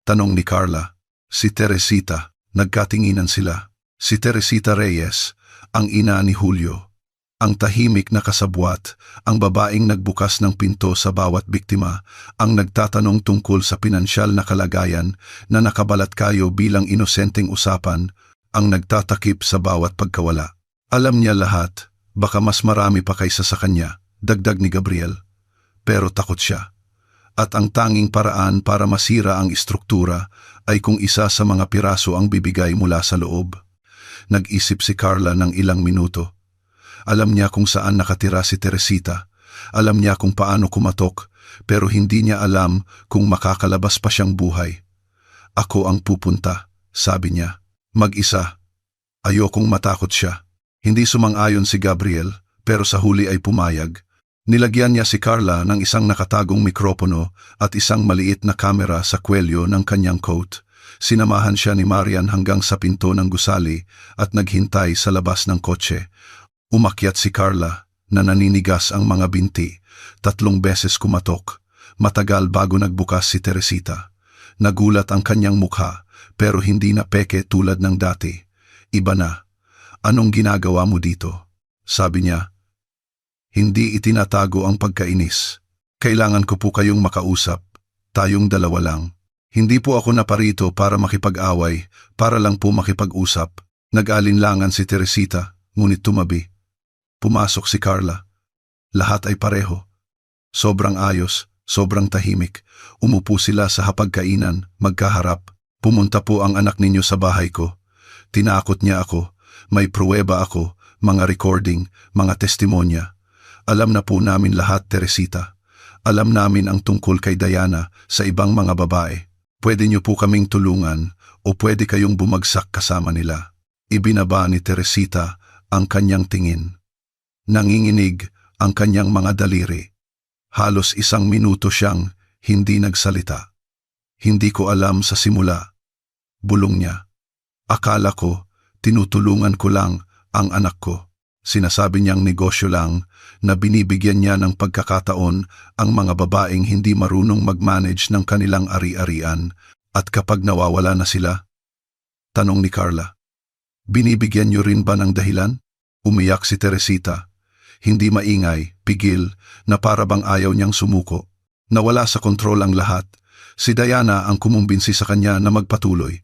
Tanong ni Carla. Si Teresita. Nagkatinginan sila. Si Teresita Reyes, ang ina ni Julio. Ang tahimik na kasabwat, ang babaeng nagbukas ng pinto sa bawat biktima, ang nagtatanong tungkol sa pinansyal na kalagayan na nakabalat kayo bilang inosenteng usapan, ang nagtatakip sa bawat pagkawala. Alam niya lahat, baka mas marami pa kaysa sa kanya, dagdag ni Gabriel. Pero takot siya. At ang tanging paraan para masira ang istruktura ay kung isa sa mga piraso ang bibigay mula sa loob. Nag-isip si Carla ng ilang minuto. Alam niya kung saan nakatira si Teresita. Alam niya kung paano kumatok, pero hindi niya alam kung makakalabas pa siyang buhay. Ako ang pupunta, sabi niya. Mag-isa. Ayokong matakot siya. Hindi sumang-ayon si Gabriel, pero sa huli ay pumayag. Nilagyan niya si Carla ng isang nakatagong mikropono at isang maliit na kamera sa kwelyo ng kanyang coat. Sinamahan siya ni Marian hanggang sa pinto ng gusali at naghintay sa labas ng kotse. Umakyat si Carla na naninigas ang mga binti. 3 beses kumatok. Matagal bago nagbukas si Teresita. Nagulat ang kanyang mukha pero hindi na peke tulad ng dati. Iba na. Anong ginagawa mo dito? Sabi niya. Hindi itinatago ang pagkainis. Kailangan ko po kayong makausap. Tayong dalawa lang. Hindi po ako naparito para makipag-away, para lang po makipag-usap. Nag-alinlangan si Teresita, ngunit tumabi. Pumasok si Carla. Lahat ay pareho. Sobrang ayos, sobrang tahimik. Umupo sila sa hapagkainan, magkaharap. Pumunta po ang anak ninyo sa bahay ko. Tinakot niya ako. May pruweba ako, mga recording, mga testimonya. Alam na po namin lahat, Teresita. Alam namin ang tungkol kay Diana sa ibang mga babae. Pwede niyo po kaming tulungan o pwede kayong bumagsak kasama nila. Ibinaba ni Teresita ang kanyang tingin. Nanginginig ang kanyang mga daliri. Halos 1 minuto siyang hindi nagsalita. Hindi ko alam sa simula. Bulong niya. Akala ko, tinutulungan ko lang ang anak ko. Sinasabi niyang negosyo lang na binibigyan niya ng pagkakataon ang mga babaeng hindi marunong mag-manage ng kanilang ari-arian at kapag nawawala na sila. Tanong ni Carla. Binibigyan niyo rin ba ng dahilan? Umiyak si Teresita. Hindi maingay, pigil, na para bang ayaw niyang sumuko. Nawala sa kontrol ang lahat. Si Diana ang kumumbinsi sa kanya na magpatuloy.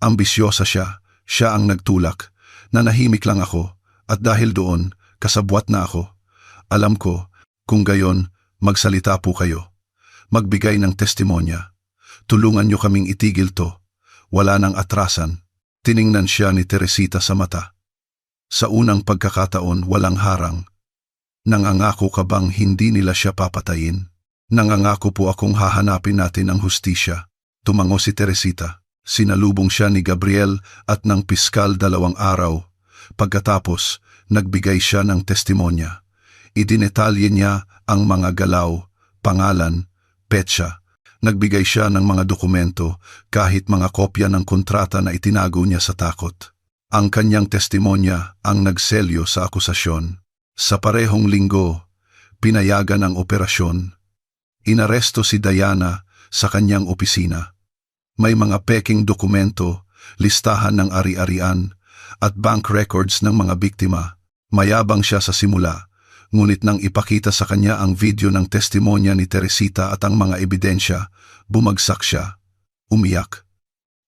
Ambisyosa siya, siya ang nagtulak. Nanahimik lang ako, at dahil doon, kasabwat na ako. Alam ko, kung gayon, magsalita po kayo. Magbigay ng testimonya. Tulungan niyo kaming itigil to. Wala nang atrasan. Tiningnan siya ni Teresita sa mata. Sa unang pagkakataon, walang harang. Nangangako ka bang hindi nila siya papatayin? Nangangako po akong hahanapin natin ang hustisya. Tumango si Teresita. Sinalubong siya ni Gabriel at ng piskal 2 araw. Pagkatapos, nagbigay siya ng testimonya. Idinetalye niya ang mga galaw, pangalan, petsa. Nagbigay siya ng mga dokumento, kahit mga kopya ng kontrata na itinago niya sa takot. Ang kanyang testimonya ang nagselyo sa akusasyon. Sa parehong linggo, pinayagan ang operasyon. Inaresto si Diana sa kanyang opisina. May mga peking dokumento, listahan ng ari-arian, at bank records ng mga biktima. Mayabang siya sa simula, ngunit nang ipakita sa kanya ang video ng testimonya ni Teresita at ang mga ebidensya, bumagsak siya. Umiyak.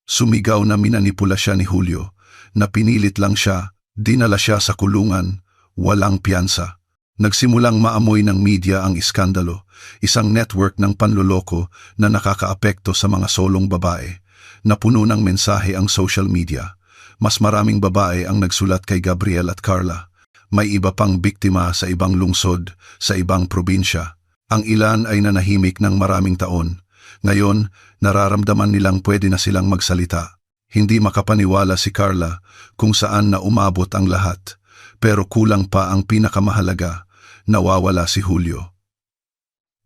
Sumigaw na minanipula siya ni Julio, na pinilit lang siya, dinala siya sa kulungan, walang piyansa. Nagsimulang maamoy ng media ang iskandalo, isang network ng panloloko na nakakaapekto sa mga solong babae. Napuno ng mensahe ang social media. Mas maraming babae ang nagsulat kay Gabriel at Carla. May iba pang biktima sa ibang lungsod, sa ibang probinsya. Ang ilan ay nanahimik ng maraming taon. Ngayon, nararamdaman nilang pwede na silang magsalita. Hindi makapaniwala si Carla kung saan na umabot ang lahat. Pero kulang pa ang pinakamahalaga, nawawala si Julio.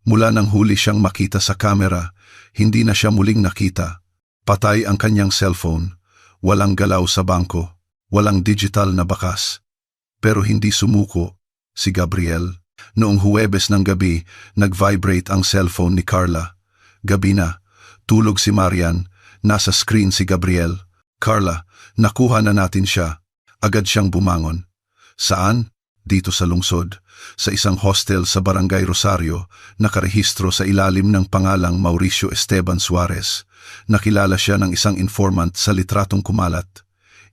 Mula nang huli siyang makita sa kamera, hindi na siya muling nakita. Patay ang kanyang cellphone, walang galaw sa bangko, walang digital na bakas. Pero hindi sumuko si Gabriel. Noong Huwebes ng gabi, nag-vibrate ang cellphone ni Carla. Gabi na, tulog si Marian, nasa screen si Gabriel. Carla, nakuha na natin siya. Agad siyang bumangon. Saan? Dito sa lungsod, sa isang hostel sa Barangay Rosario, nakarehistro sa ilalim ng pangalang Mauricio Esteban Suarez. Nakilala siya ng isang informant sa litratong kumalat.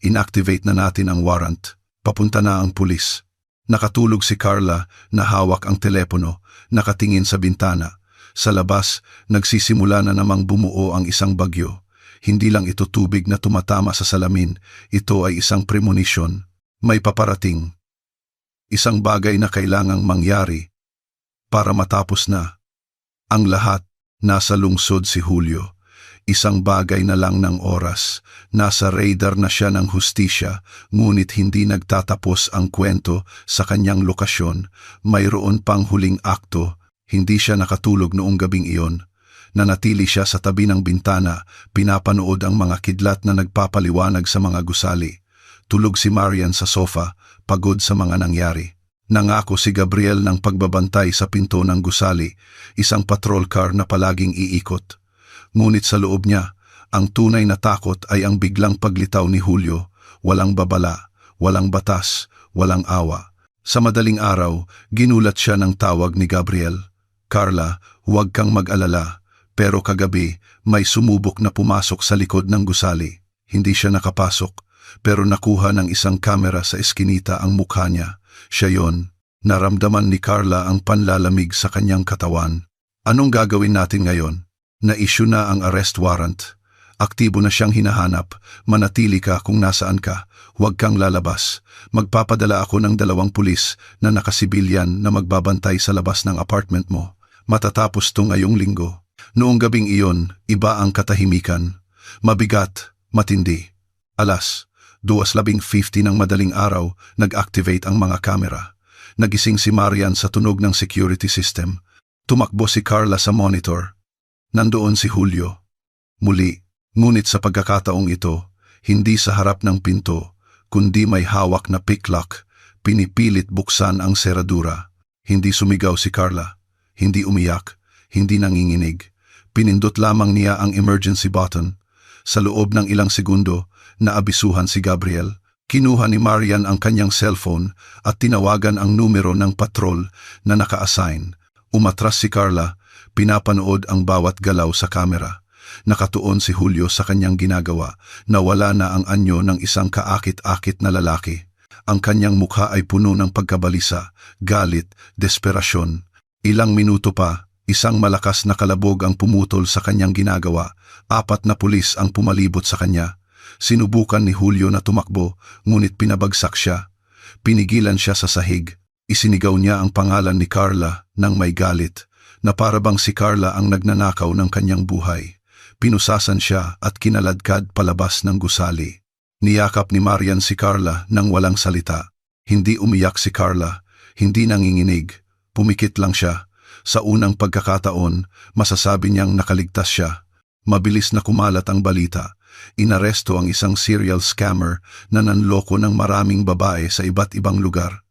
Inactivate na natin ang warrant. Papunta na ang pulis. Nakatulog si Carla na hawak ang telepono, nakatingin sa bintana. Sa labas, nagsisimula na namang bumuo ang isang bagyo. Hindi lang ito tubig na tumatama sa salamin, ito ay isang premonition. May paparating. Isang bagay na kailangang mangyari para matapos na. Ang lahat, nasa lungsod si Julio. Isang bagay na lang ng oras. Nasa radar na siya ng hustisya, ngunit hindi nagtatapos ang kwento sa kanyang lokasyon. Mayroon pang huling akto. Hindi siya nakatulog noong gabing iyon. Nanatili siya sa tabi ng bintana, pinapanood ang mga kidlat na nagpapaliwanag sa mga gusali. Tulog si Marian sa sofa, pagod sa mga nangyari. Nangako si Gabriel ng pagbabantay sa pinto ng gusali, isang patrol car na palaging iikot. Ngunit sa loob niya, ang tunay na takot ay ang biglang paglitaw ni Julio. Walang babala, walang batas, walang awa. Sa madaling araw, ginulat siya ng tawag ni Gabriel. Carla, huwag kang mag-alala. Pero kagabi, may sumubok na pumasok sa likod ng gusali. Hindi siya nakapasok, pero nakuha ng isang kamera sa eskinita ang mukha niya. Siya yon. Naramdaman ni Carla ang panlalamig sa kanyang katawan. Anong gagawin natin ngayon? Na-issue na ang arrest warrant. Aktibo na siyang hinahanap. Manatili ka kung nasaan ka. Huwag kang lalabas. Magpapadala ako ng 2 pulis na nakasibilyan na magbabantay sa labas ng apartment mo. Matatapos to ngayong linggo. Noong gabing iyon, iba ang katahimikan. Mabigat, matindi. Alas 2:50 ng madaling araw, nag-activate ang mga kamera. Nagising si Marian sa tunog ng security system. Tumakbo si Carla sa monitor. Nandoon si Julio. Muli, ngunit sa pagkakataong ito, hindi sa harap ng pinto, kundi may hawak na picklock, pinipilit buksan ang seradura. Hindi sumigaw si Carla. Hindi umiyak. Hindi nanginginig. Pinindot lamang niya ang emergency button. Sa loob ng ilang segundo, naabisuhan si Gabriel. Kinuha ni Marian ang kanyang cellphone at tinawagan ang numero ng patrol na naka-assign. Umatras si Carla, pinapanood ang bawat galaw sa kamera. Nakatuon si Julio sa kanyang ginagawa, nawala na ang anyo ng isang kaakit-akit na lalaki. Ang kanyang mukha ay puno ng pagkabalisa, galit, desperasyon. Ilang minuto pa, isang malakas na kalabog ang pumutol sa kanyang ginagawa. 4 na pulis ang pumalibot sa kanya. Sinubukan ni Julio na tumakbo, ngunit pinabagsak siya. Pinigilan siya sa sahig. Isinigaw niya ang pangalan ni Carla nang may galit, na para bang si Carla ang nagnanakaw ng kanyang buhay. Pinusasan siya at kinaladkad palabas ng gusali. Niyakap ni Marian si Carla nang walang salita. Hindi umiyak si Carla, hindi nanginginig, pumikit lang siya. Sa unang pagkakataon, masasabi niyang nakaligtas siya. Mabilis na kumalat ang balita. Inaresto ang isang serial scammer na nanloko ng maraming babae sa iba't ibang lugar.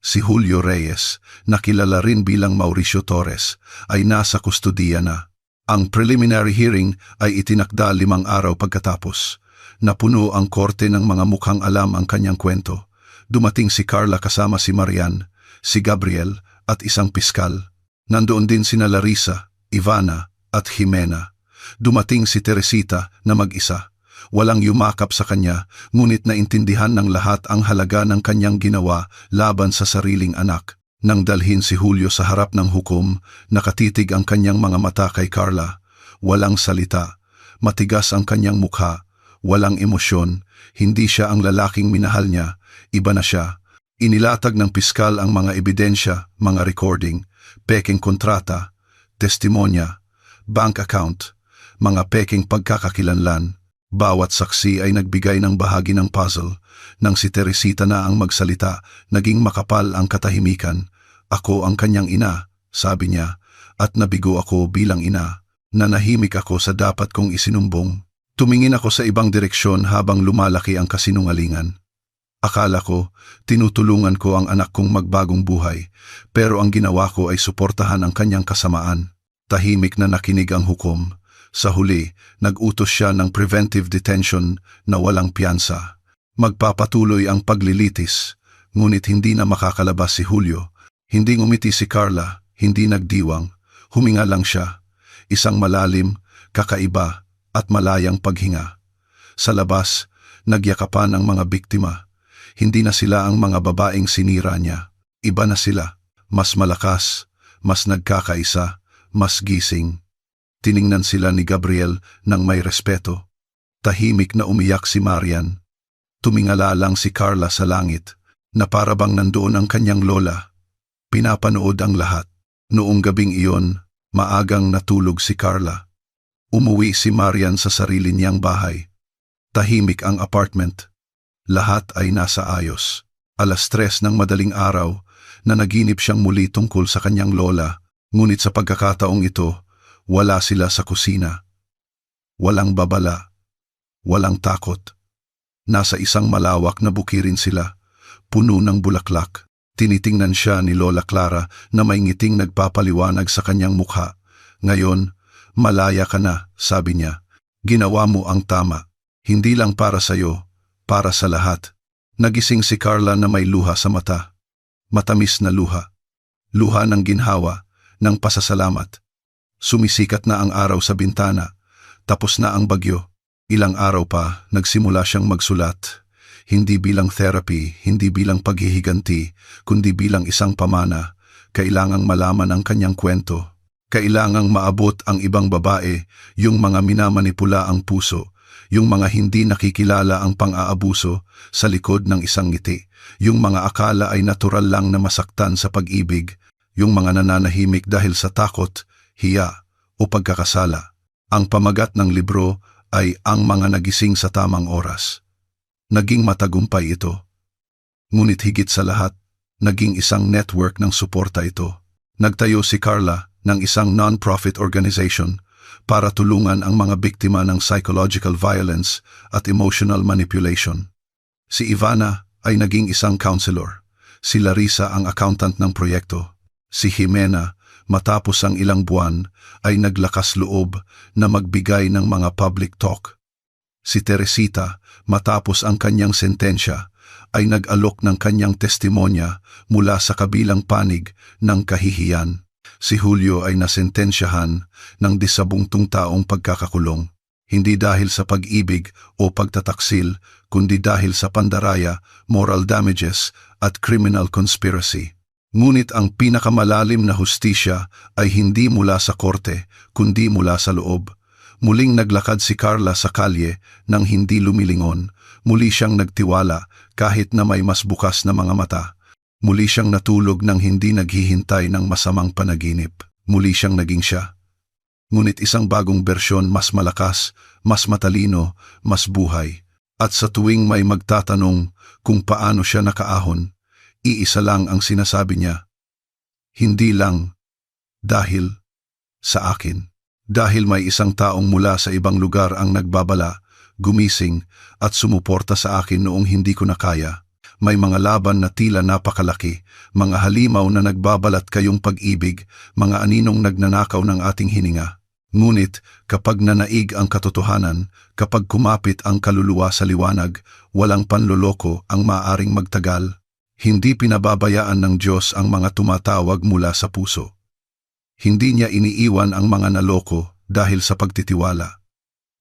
Si Julio Reyes, na kilala rin bilang Mauricio Torres, ay nasa kustodiya na. Ang preliminary hearing ay itinakda 5 araw pagkatapos. Napuno ang korte ng mga mukhang alam ang kanyang kwento. Dumating si Carla kasama si Marian, si Gabriel at isang piskal. Nandoon din sina Larissa, Ivana at Jimena. Dumating si Teresita na mag-isa. Walang yumakap sa kanya, ngunit naintindihan ng lahat ang halaga ng kanyang ginawa laban sa sariling anak. Nang dalhin si Julio sa harap ng hukom, nakatitig ang kanyang mga mata kay Carla. Walang salita, matigas ang kanyang mukha, walang emosyon. Hindi siya ang lalaking minahal niya, iba na siya. Inilatag ng piskal ang mga ebidensya, mga recording, peking kontrata, testimonya, bank account, mga peking pagkakakilanlan. Bawat saksi ay nagbigay ng bahagi ng puzzle. Nang si Teresita na ang magsalita, naging makapal ang katahimikan. Ako ang kanyang ina, sabi niya, at nabigo ako bilang ina. Nanahimik ako sa dapat kong isinumbong. Tumingin ako sa ibang direksyon habang lumalaki ang kasinungalingan. Akala ko, tinutulungan ko ang anak kong magbagong buhay, pero ang ginawa ko ay suportahan ang kanyang kasamaan. Tahimik na nakinig ang hukom. Sa huli, nag-utos siya ng preventive detention na walang piyansa. Magpapatuloy ang paglilitis, ngunit hindi na makakalabas si Julio. Hindi ngumiti si Carla, hindi nagdiwang. Huminga lang siya. Isang malalim, kakaiba, at malayang paghinga. Sa labas, nagyakapan ang mga biktima. Hindi na sila ang mga babaeng sinira niya. Iba na sila. Mas malakas, mas nagkakaisa, mas gising. Tiningnan sila ni Gabriel nang may respeto. Tahimik na umiyak si Marian. Tumingala lang si Carla sa langit, na para bang nandoon ang kanyang lola. Pinapanood ang lahat. Noong gabing iyon, maagang natulog si Carla. Umuwi si Marian sa sarili niyang bahay. Tahimik ang apartment. Lahat ay nasa ayos. 3:00 ng madaling araw, na naginip siyang muli tungkol sa kanyang lola, ngunit sa pagkakataong ito, wala sila sa kusina. Walang babala. Walang takot. Nasa isang malawak na bukirin sila, puno ng bulaklak. Tinitingnan siya ni Lola Clara na may ngiting nagpapaliwanag sa kanyang mukha. Ngayon, malaya ka na, sabi niya. Ginawa mo ang tama. Hindi lang para sa'yo, para sa lahat. Nagising si Carla na may luha sa mata. Matamis na luha. Luha ng ginhawa, ng pasasalamat. Sumisikat na ang araw sa bintana. Tapos na ang bagyo. Ilang araw pa, nagsimula siyang magsulat. Hindi bilang therapy, hindi bilang paghihiganti, kundi bilang isang pamana. Kailangang malaman ang kanyang kwento. Kailangang maabot ang ibang babae, yung mga minamanipula ang puso, yung mga hindi nakikilala ang pang-aabuso sa likod ng isang ngiti, yung mga akala ay natural lang na masaktan sa pag-ibig, yung mga nananahimik dahil sa takot, hiya o pagkakasala. Ang pamagat ng libro ay Ang Mga Nagising sa Tamang Oras. Naging matagumpay ito. Ngunit higit sa lahat, naging isang network ng suporta ito. Nagtayo si Carla ng isang non-profit organization para tulungan ang mga biktima ng psychological violence at emotional manipulation. Si Ivana ay naging isang counselor. Si Larissa ang accountant ng proyekto. Si Jimena, matapos ang ilang buwan, ay naglakas loob na magbigay ng mga public talk. Si Teresita, matapos ang kanyang sentensya, ay nag-alok ng kanyang testimonya mula sa kabilang panig ng kahihiyan. Si Julio ay nasentensyahan ng 10 taong pagkakakulong, hindi dahil sa pag-ibig o pagtataksil, kundi dahil sa pandaraya, moral damages at criminal conspiracy. Ngunit ang pinakamalalim na hustisya ay hindi mula sa korte, kundi mula sa loob. Muling naglakad si Carla sa kalye nang hindi lumilingon. Muli siyang nagtiwala kahit na may mas bukas na mga mata. Muli siyang natulog nang hindi naghihintay ng masamang panaginip. Muli siyang naging siya. Ngunit isang bagong bersyon, mas malakas, mas matalino, mas buhay. At sa tuwing may magtatanong kung paano siya nakaahon, iisa lang ang sinasabi niya. Hindi lang dahil sa akin. Dahil may isang taong mula sa ibang lugar ang nagbabala, gumising at sumuporta sa akin noong hindi ko na kaya. May mga laban na tila napakalaki, mga halimaw na nagbabalat kayong pag-ibig, mga aninong nagnanakaw ng ating hininga. Ngunit kapag nanaig ang katotohanan, kapag kumapit ang kaluluwa sa liwanag, walang panloloko ang maaring magtagal. Hindi pinababayaan ng Diyos ang mga tumatawag mula sa puso. Hindi niya iniiwan ang mga naloko dahil sa pagtitiwala.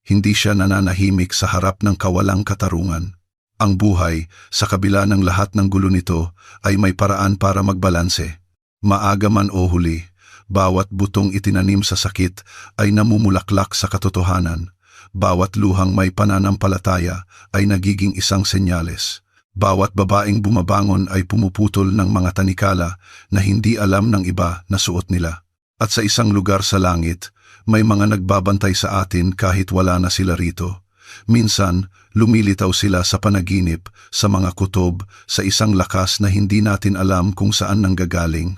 Hindi siya nananahimik sa harap ng kawalang katarungan. Ang buhay, sa kabila ng lahat ng gulo nito, ay may paraan para magbalanse. Maaga man o huli, bawat butong itinanim sa sakit ay namumulaklak sa katotohanan. Bawat luhang may pananampalataya ay nagiging isang senyales. Bawat babaeng bumabangon ay pumuputol ng mga tanikala na hindi alam ng iba na suot nila. At sa isang lugar sa langit, may mga nagbabantay sa atin kahit wala na sila rito. Minsan, lumilitaw sila sa panaginip, sa mga kutob, sa isang lakas na hindi natin alam kung saan nanggagaling.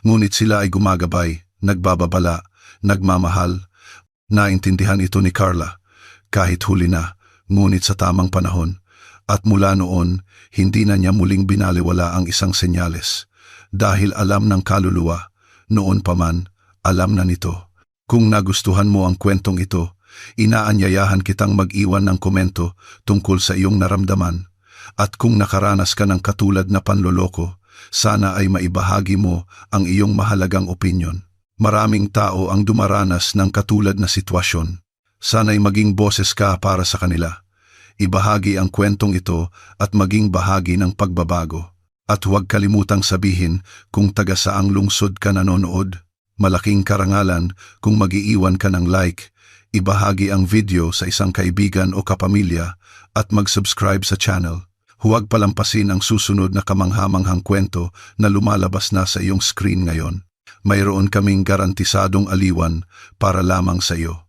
Ngunit sila ay gumagabay, nagbababala, nagmamahal. Naintindihan ito ni Carla, kahit huli na, ngunit sa tamang panahon. At mula noon, hindi na niya muling binaliwala ang isang senyales. Dahil alam ng kaluluwa, noon pa man, alam na nito. Kung nagustuhan mo ang kwentong ito, inaanyayahan kitang mag-iwan ng komento tungkol sa iyong naramdaman. At kung nakaranas ka ng katulad na panloloko, sana ay maibahagi mo ang iyong mahalagang opinyon. Maraming tao ang dumaranas ng katulad na sitwasyon. Sana'y maging boses ka para sa kanila. Ibahagi ang kwentong ito at maging bahagi ng pagbabago. At huwag kalimutang sabihin kung taga saang lungsod ka nanonood. Malaking karangalan kung mag-iiwan ka ng like, ibahagi ang video sa isang kaibigan o kapamilya at mag-subscribe sa channel. Huwag palampasin ang susunod na kamanghamanghang kwento na lumalabas na sa iyong screen ngayon. Mayroon kaming garantisadong aliwan para lamang sa iyo.